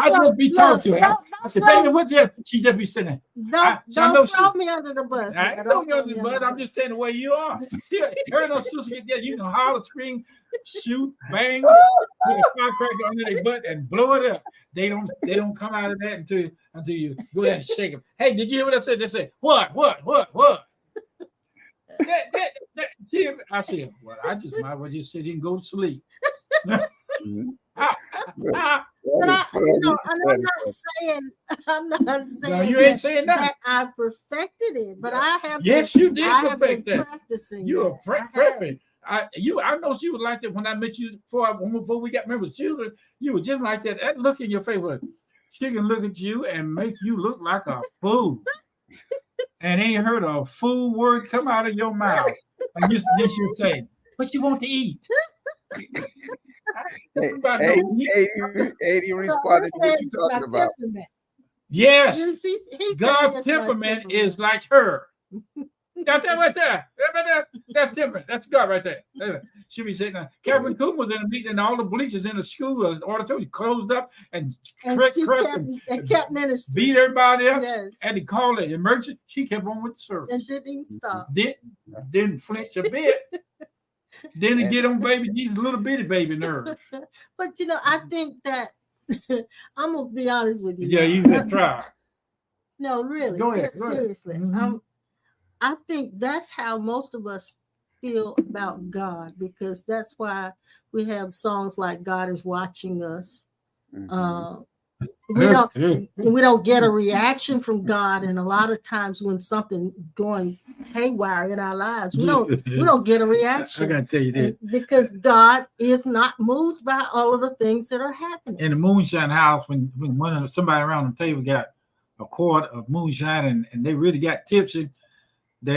I just be talking to her. I said, baby, what's your? She just be sitting there. Don't throw me under the bus. I ain't throwing you under the bus. I'm just telling the way you are. Her and her sister get there, you can holler, scream, shoot, bang, put a firecracker under their butt and blow it up. They don't come out of that until you go ahead and shake them. Hey, did you hear what I said? They say, what? I said, well, I just might as well just sit here and go to sleep. I'm not saying no, you ain't saying that I perfected it, but I have. Yes, you did perfect that. Practicing. You are perfect. I know she was like that when I met you before we got married. You were just like that. That look in your face, she can look at you and make you look like a fool, and ain't heard a fool word come out of your mouth. And then she'll say, "What you want to eat?" Eddie responded to what you talking about. Yes, God's temperament is like her. Got that right there. That's different. That's God right there. She be sitting there. Catherine Coon was in a meeting, and all the bleachers in the school auditorium closed up, and kept ministering. Beat everybody up. Yes. Had to call it emergency. She kept on with the service. And didn't stop. Didn't flinch a bit. Didn't get on baby Jesus' little bitty baby nerves. But I think that I'm gonna be honest with you. Yeah, you can try. No, really. Go ahead. Seriously. Mm-hmm. I think that's how most of us feel about God, because that's why we have songs like "God is watching us." Mm-hmm. We don't get a reaction from God, and a lot of times when something going haywire in our lives, we don't get a reaction. I gotta tell you this, because God is not moved by all of the things that are happening. In the moonshine house, when somebody around the table got a quart of moonshine and they really got tipsy,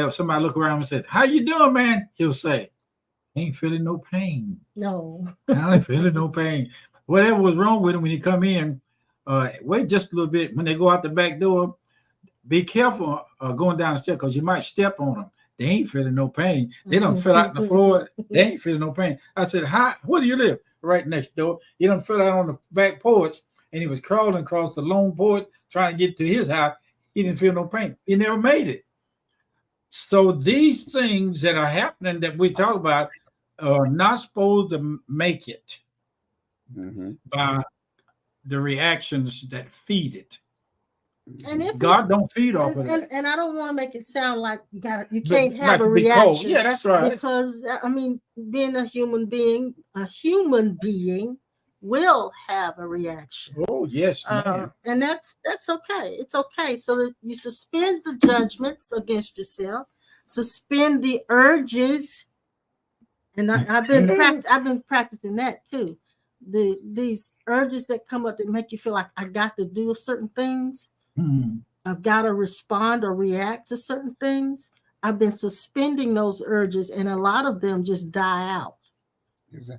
somebody look around and said, "How you doing, man?" He'll say, "Ain't feeling no pain." No, I ain't feeling no pain. Whatever was wrong with him when he come in, wait just a little bit. When they go out the back door, be careful going down the stairs, because you might step on them. They ain't feeling no pain. They don't fell out on the floor. They ain't feeling no pain. I said, "Hi, where do you live?" "Right next door." He done fell out on the back porch, and he was crawling across the lone porch trying to get to his house. He didn't feel no pain. He never made it. So these things that are happening that we talk about are not supposed to make it by the reactions that feed it. And if God don't feed off of that. And I don't want to make it sound like you can't have a reaction. Yeah, that's right. Because being a human being will have a reaction. Oh yes, and that's okay. It's okay. So that you suspend the judgments against yourself, suspend the urges, and I've been practicing that too. These urges that come up that make you feel like I got to do certain things. I've got to respond or react to certain things. I've been suspending those urges, and a lot of them just die out.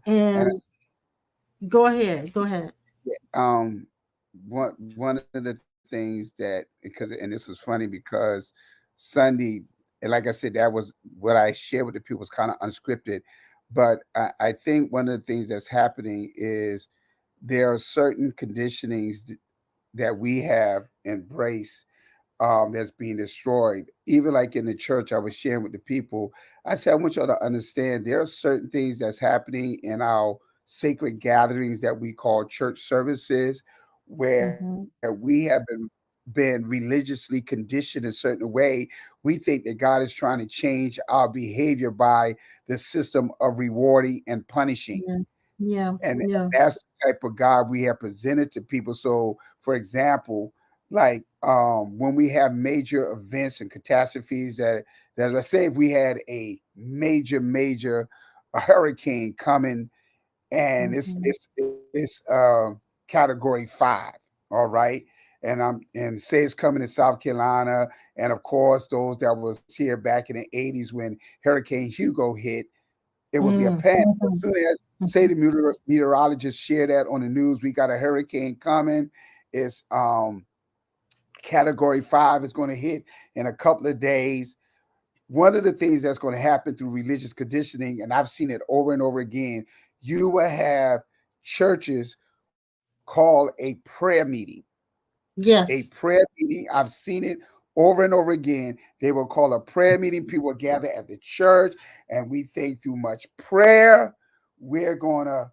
And go ahead. One of the things that, and this was funny because Sunday, and like I said, that was what I shared with the people, was kind of unscripted. But I think one of the things that's happening is there are certain conditionings that we have embraced that's being destroyed. Even like in the church, I was sharing with the people, I said, I want y'all to understand there are certain things that's happening in our sacred gatherings that we call church services, where we have been religiously conditioned a certain way. We think that God is trying to change our behavior by the system of rewarding and punishing. And that's the type of God we have presented to people. So, for example, like when we have major events and catastrophes that let's say if we had a major hurricane coming, and it's category 5, all right, and say it's coming to South Carolina, and of course those that was here back in the 80s when Hurricane Hugo hit, it would be a panic. As soon as, say, the meteorologists share that on the news, we got a hurricane coming. It's category 5 is going to hit in a couple of days. One of the things that's going to happen through religious conditioning, and I've seen it over and over again, you will have churches call a prayer meeting. Yes. A prayer meeting. I've seen it over and over again. They will call a prayer meeting. People will gather at the church, and we think through much prayer, we're going to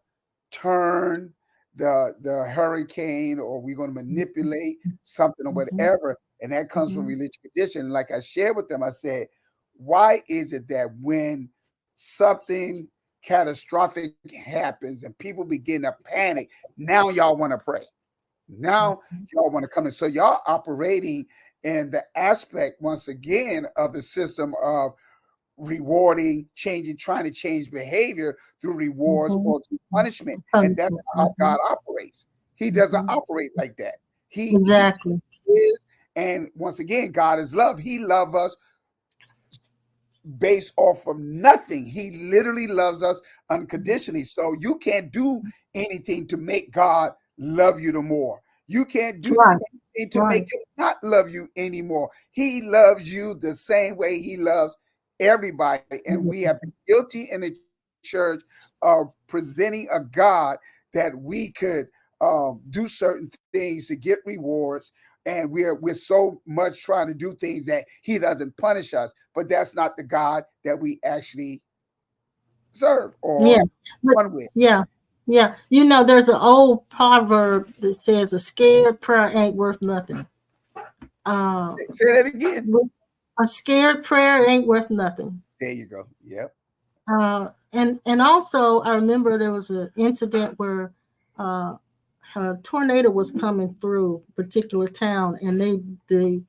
turn the hurricane, or we're going to manipulate something or whatever. And that comes from religious condition. Like I shared with them, I said, why is it that when something catastrophic happens and people begin to panic, now y'all want to pray? Now y'all want to come in. So y'all operating in the aspect, once again, of the system of rewarding, changing, trying to change behavior through rewards or through punishment. And that's how God operates. He doesn't operate like that. He is, and once again, God is love. He loves us based off of nothing. He literally loves us unconditionally. So you can't do anything to make God love you the more. You can't do anything to make him not love you anymore. He loves you the same way he loves everybody, and we have been guilty in the church of presenting a God that we could do certain things to get rewards, and we're so much trying to do things that he doesn't punish us, but that's not the God that we actually serve or run with. Yeah. You know, there's an old proverb that says a scared prayer ain't worth nothing. Say that again. A scared prayer ain't worth nothing. There you go. Yep. And also I remember there was an incident where a tornado was coming through a particular town, and the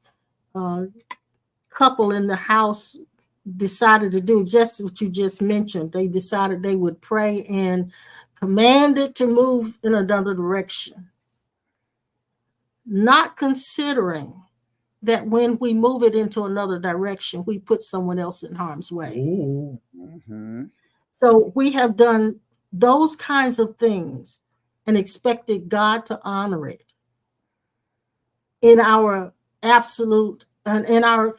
couple in the house decided to do just what you just mentioned. They decided they would pray and command it to move in another direction, not considering that when we move it into another direction, we put someone else in harm's way. Mm-hmm. So we have done those kinds of things and expected God to honor it in our absolute and in our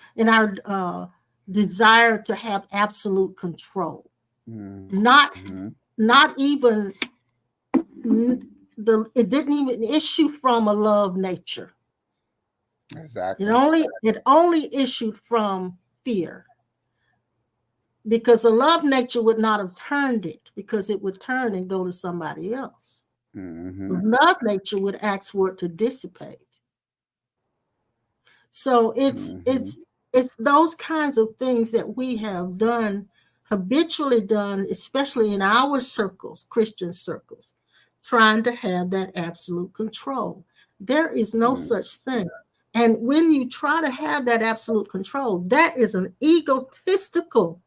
desire to have absolute control. Mm-hmm. Not even it didn't even issue from a love nature. Exactly. It only issued from fear, because the love nature would not have turned it, because it would turn and go to somebody else. Mm-hmm. The love nature would ask for it to dissipate. So it's those kinds of things that we have done, habitually done, especially in our circles, Christian circles, trying to have that absolute control. There is no such thing. And when you try to have that absolute control, that's an egotistical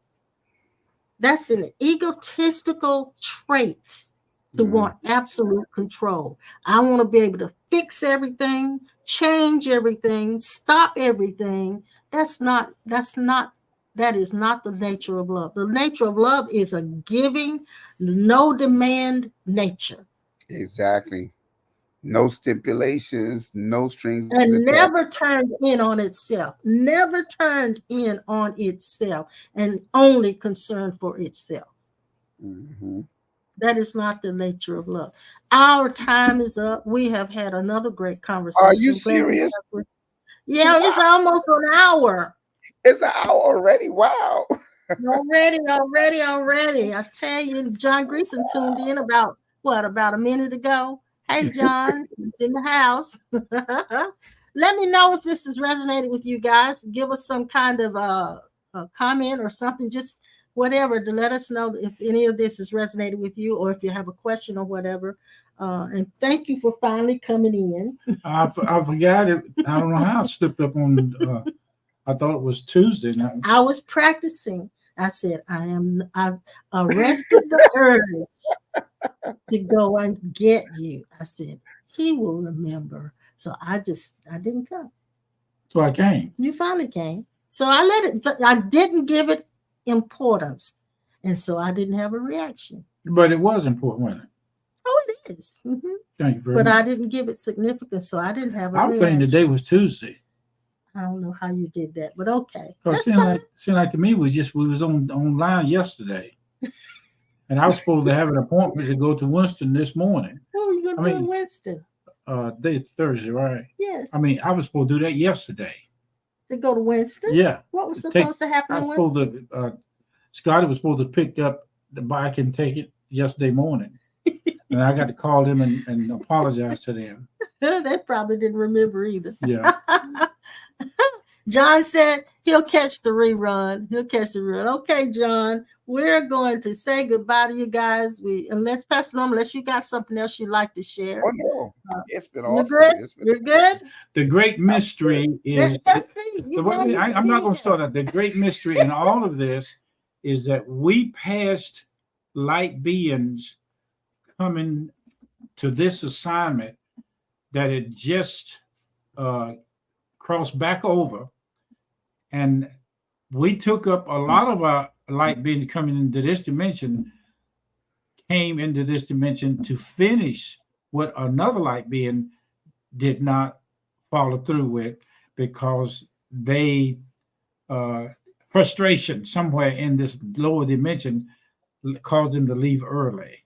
trait to want absolute control. I want to be able to fix everything, change everything, stop everything. That is not the nature of love. The nature of love is a giving, no demand nature. Exactly. No stipulations, no strings and attached. never turned in on itself, and only concerned for itself. Mm-hmm. That is not the nature of love. Our time is up. We have had another great conversation. Are you serious? Yeah, it's almost an hour. It's an hour already. Wow. Already. I tell you, John Greason tuned in about a minute ago. Hey, John, he's in the house. Let me know if this has resonated with you guys. Give us some kind of a comment or something, just whatever, to let us know if any of this has resonated with you, or if you have a question or whatever. And thank you for finally coming in. I forgot it. I don't know how it slipped up on. I thought it was Tuesday. Now. I was practicing. I said, I've arrested the urge to go and get you. I said, he will remember. So I didn't come. So I came. You finally came. So I didn't give it importance. And so I didn't have a reaction. But it was important, wasn't it? Oh, it is. Mm-hmm. Thank you very much. But I didn't give it significance, so I didn't have a reaction. I was thinking today was Tuesday. I don't know how you did that, but okay. So it seemed like to me we was online yesterday. And I was supposed to have an appointment to go to Winston this morning. What were you going to do in Winston? Today's Thursday, right? Yes. I was supposed to do that yesterday. To go to Winston? Yeah. What was supposed to happen in Winston? Scotty was supposed to pick up the bike and take it yesterday morning. And I got to call them and apologize to them. They probably didn't remember either. Yeah. John said he'll catch the rerun. Okay, John, we're going to say goodbye to you guys. Unless Pastor Norman, unless you got something else you'd like to share. Oh no, it's been awesome. You're good. The great mystery is. I'm not going to start out. The great mystery in all of this is that we passed light beings coming to this assignment that it just crossed back over. And we took up a lot of our light beings coming into this dimension, came into this dimension to finish what another light being did not follow through with, because they, first frustration somewhere in this lower dimension caused them to leave early.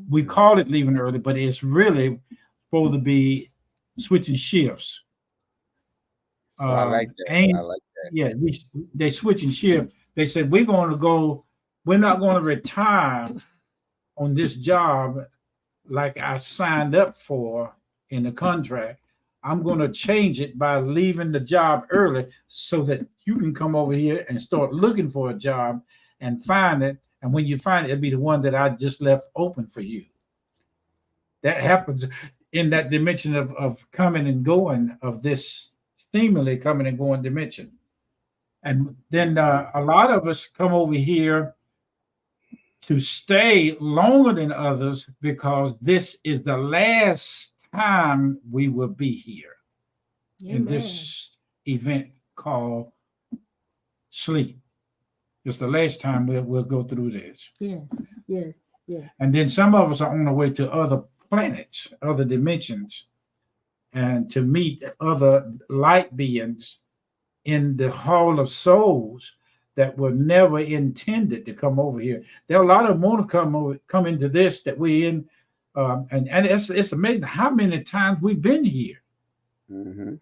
We call it leaving early, but it's really supposed to be switching shifts. I like that. And I like that. yeah, they switching shift. They said we're not going to retire on this job like I signed up for in the contract. I'm going to change it by leaving the job early so that you can come over here and start looking for a job and find it. And when you find it, it'll be the one that I just left open for you. That happens in that dimension of coming and going, of this seemingly coming and going dimension. And then a lot of us come over here to stay longer than others because this is the last time we will be here in this event called sleep. It's the last time we'll go through this. Yes, yes, yes. And then some of us are on the way to other planets, other dimensions, and to meet other light beings in the hall of souls that were never intended to come over here. There are a lot of them want to come into this that we're in, and it's amazing how many times we've been here. Mm-hmm.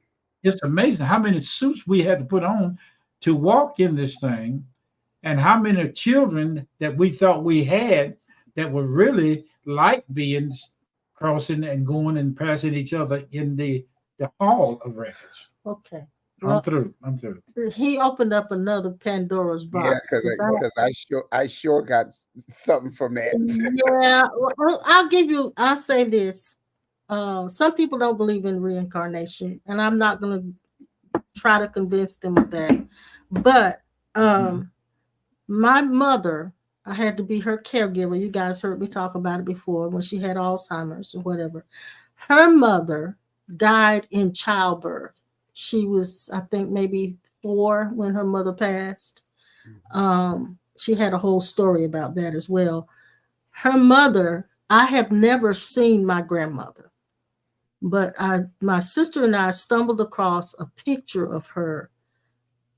It's amazing how many suits we had to put on to walk in this thing, and how many children that we thought we had that were really light beings crossing and going and passing each other in the hall of records. Okay. Well, I'm through. He opened up another Pandora's box. Yeah, because I sure got something from that. Yeah, well, I'll say this. Some people don't believe in reincarnation, and I'm not going to try to convince them of that. But my mother, I had to be her caregiver. You guys heard me talk about it before when she had Alzheimer's or whatever. Her mother died in childbirth. She was, I think, maybe 4 when her mother passed. She had a whole story about that as well. Her mother, I have never seen my grandmother, but my sister and I stumbled across a picture of her,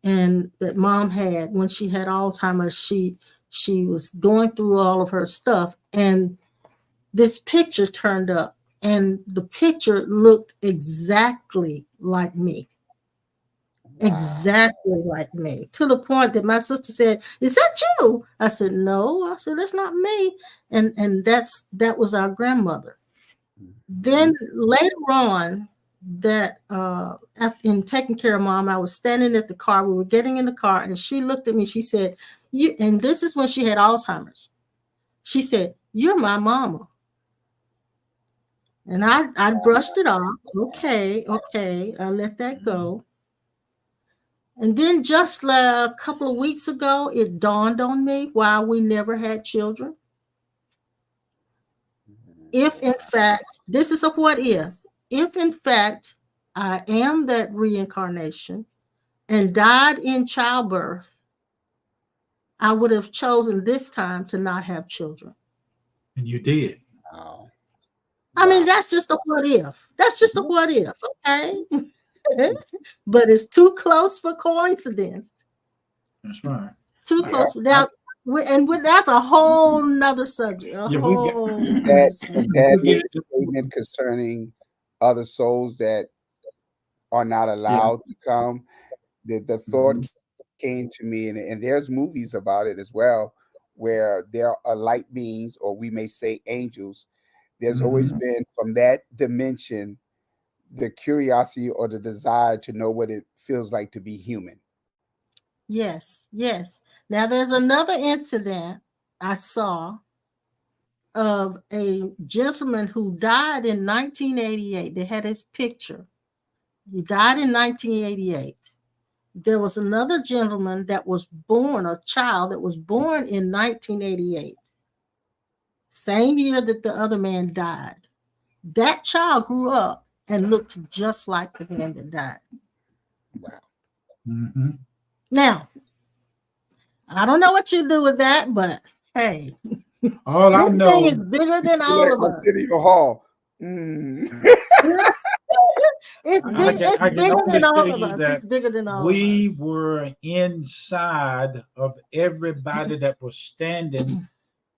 and that mom had when she had Alzheimer's. She was going through all of her stuff, and this picture turned up. And the picture looked exactly like me. Wow. Exactly like me. To the point that my sister said, "Is that you?" I said, "No." I said, "That's not me." And that was our grandmother. Then later on, that in taking care of mom, I was standing at the car. We were getting in the car, and she looked at me. She said, and this is when she had Alzheimer's. She said, "You're my mama." And I brushed it off. Okay. I let that go. And then just a couple of weeks ago, it dawned on me why we never had children. If in fact, this is a what if in fact I am that reincarnation and died in childbirth, I would have chosen this time to not have children. And you did. Wow. I mean, that's just a what if. That's just a what if, okay? But it's too close for coincidence. That's right. Too close. That's a whole nother subject. That statement concerning other souls that are not allowed to come. The thought came to me, and there's movies about it as well, where there are light beings, or we may say angels. There's always been, from that dimension, the curiosity or the desire to know what it feels like to be human. Yes. Now, there's another incident I saw of a gentleman who died in 1988. They had his picture. He died in 1988. There was another gentleman that was born, a child that was born in 1988. Same year that the other man died. That child grew up and looked just like the man that died. Wow. Now, I don't know what you do with that, but hey, all I know thing is bigger than all of us. City Hall. It's I big. can, It's I can bigger only than all tell of you us. that It's bigger than all of we us. were inside of everybody that was standing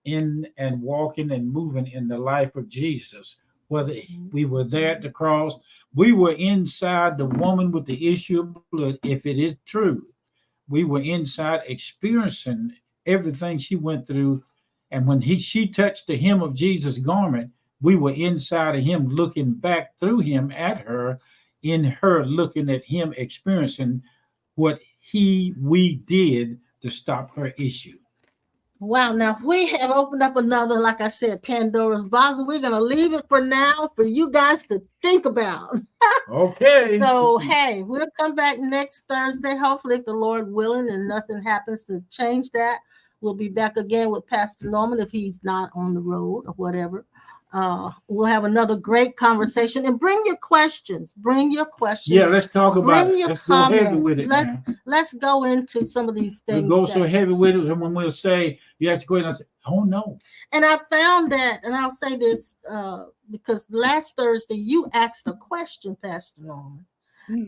in and walking and moving in the life of Jesus. Whether we were there at the cross, we were inside the woman with the issue of blood, if it is true. We were inside experiencing everything she went through. And when she touched the hem of Jesus' garment, we were inside of him, looking back through him at her, in her looking at him, experiencing what we did to stop her issue. Wow. Now we have opened up another, like I said, Pandora's box. We're gonna leave it for now for you guys to think about. Okay. So hey, we'll come back next Thursday. Hopefully, if the Lord willing and nothing happens to change that, we'll be back again with Pastor Norman if he's not on the road or whatever. We'll have another great conversation and bring your questions. Bring your questions. Yeah, let's talk about Bring it. your Let's go heavy comments. with it now. Let's go into some of these We'll things. go so heavy with it, and when we'll say, you have to go in and say, oh no. And I found that, and I'll say this because last Thursday you asked a question, Pastor Norman,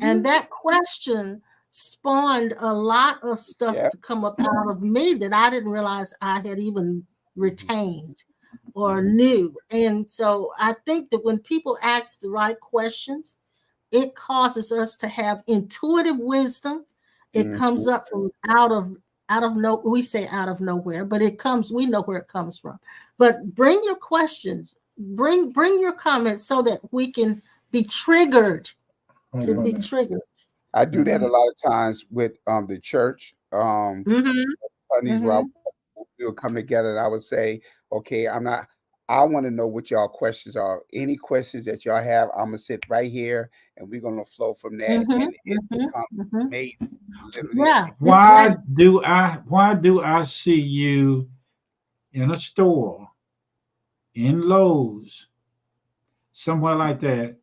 and that question spawned a lot of stuff to come up out of me that I didn't realize I had even retained or knew. And so I think that when people ask the right questions, it causes us to have intuitive wisdom. It comes up from out of no, we say out of nowhere, but it comes, we know where it comes from. But bring your questions, bring your comments so that we can be triggered. To be triggered. I do that a lot of times with the church. Sundays where we'll come together and I would say, okay, I want to know what y'all questions are. Any questions that y'all have, I'm gonna sit right here and we're gonna flow from that, and it becomes amazing. Literally. Yeah. Why do I see you in a store, in Lowe's, somewhere like that,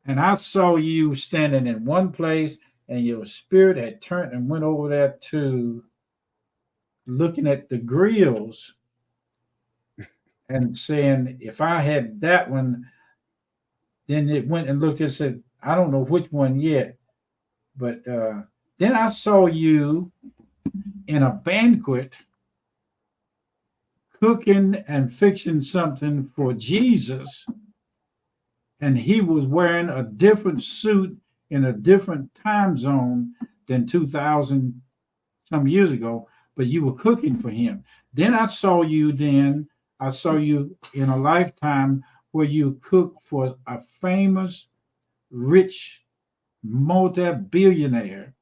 and I saw you standing in one place and your spirit had turned and went over there to looking at the grills and saying, if I had that one, then it went and looked and said, I don't know which one yet. But then I saw you in a banquet cooking and fixing something for Jesus. And he was wearing a different suit in a different time zone than 2000 some years ago, but you were cooking for him. Then I saw you in a lifetime where you cooked for a famous, rich, multi-billionaire.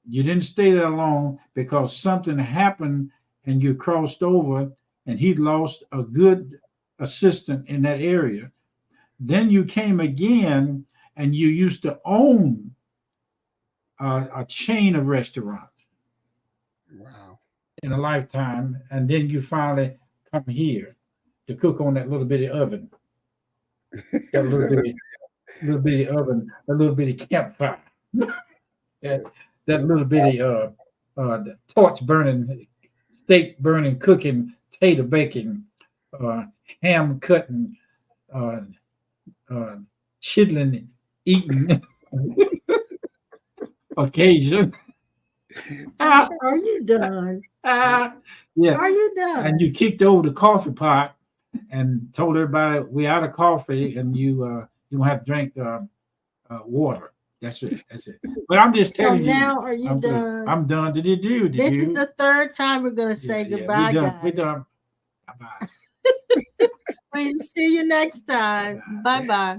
You didn't stay there long because something happened and you crossed over and he lost a good assistant in that area. Then you came again and you used to own a chain of restaurants. Wow. In a lifetime, and then you finally come here to cook on that little bitty oven, that little bitty oven, a little bitty campfire, that little bitty the torch burning, steak burning, cooking, tater baking, ham cutting, uh, chitlin eating occasion. Are you done? Yeah. Are you done? And you kicked over the coffee pot and told everybody we out of coffee and you don't have to drink water. That's it. That's it. But I'm just telling you. So now are you done? I'm done. Did you? This is the third time we're gonna say goodbye, guys. We're done. Bye bye. We'll see you next time. Bye bye.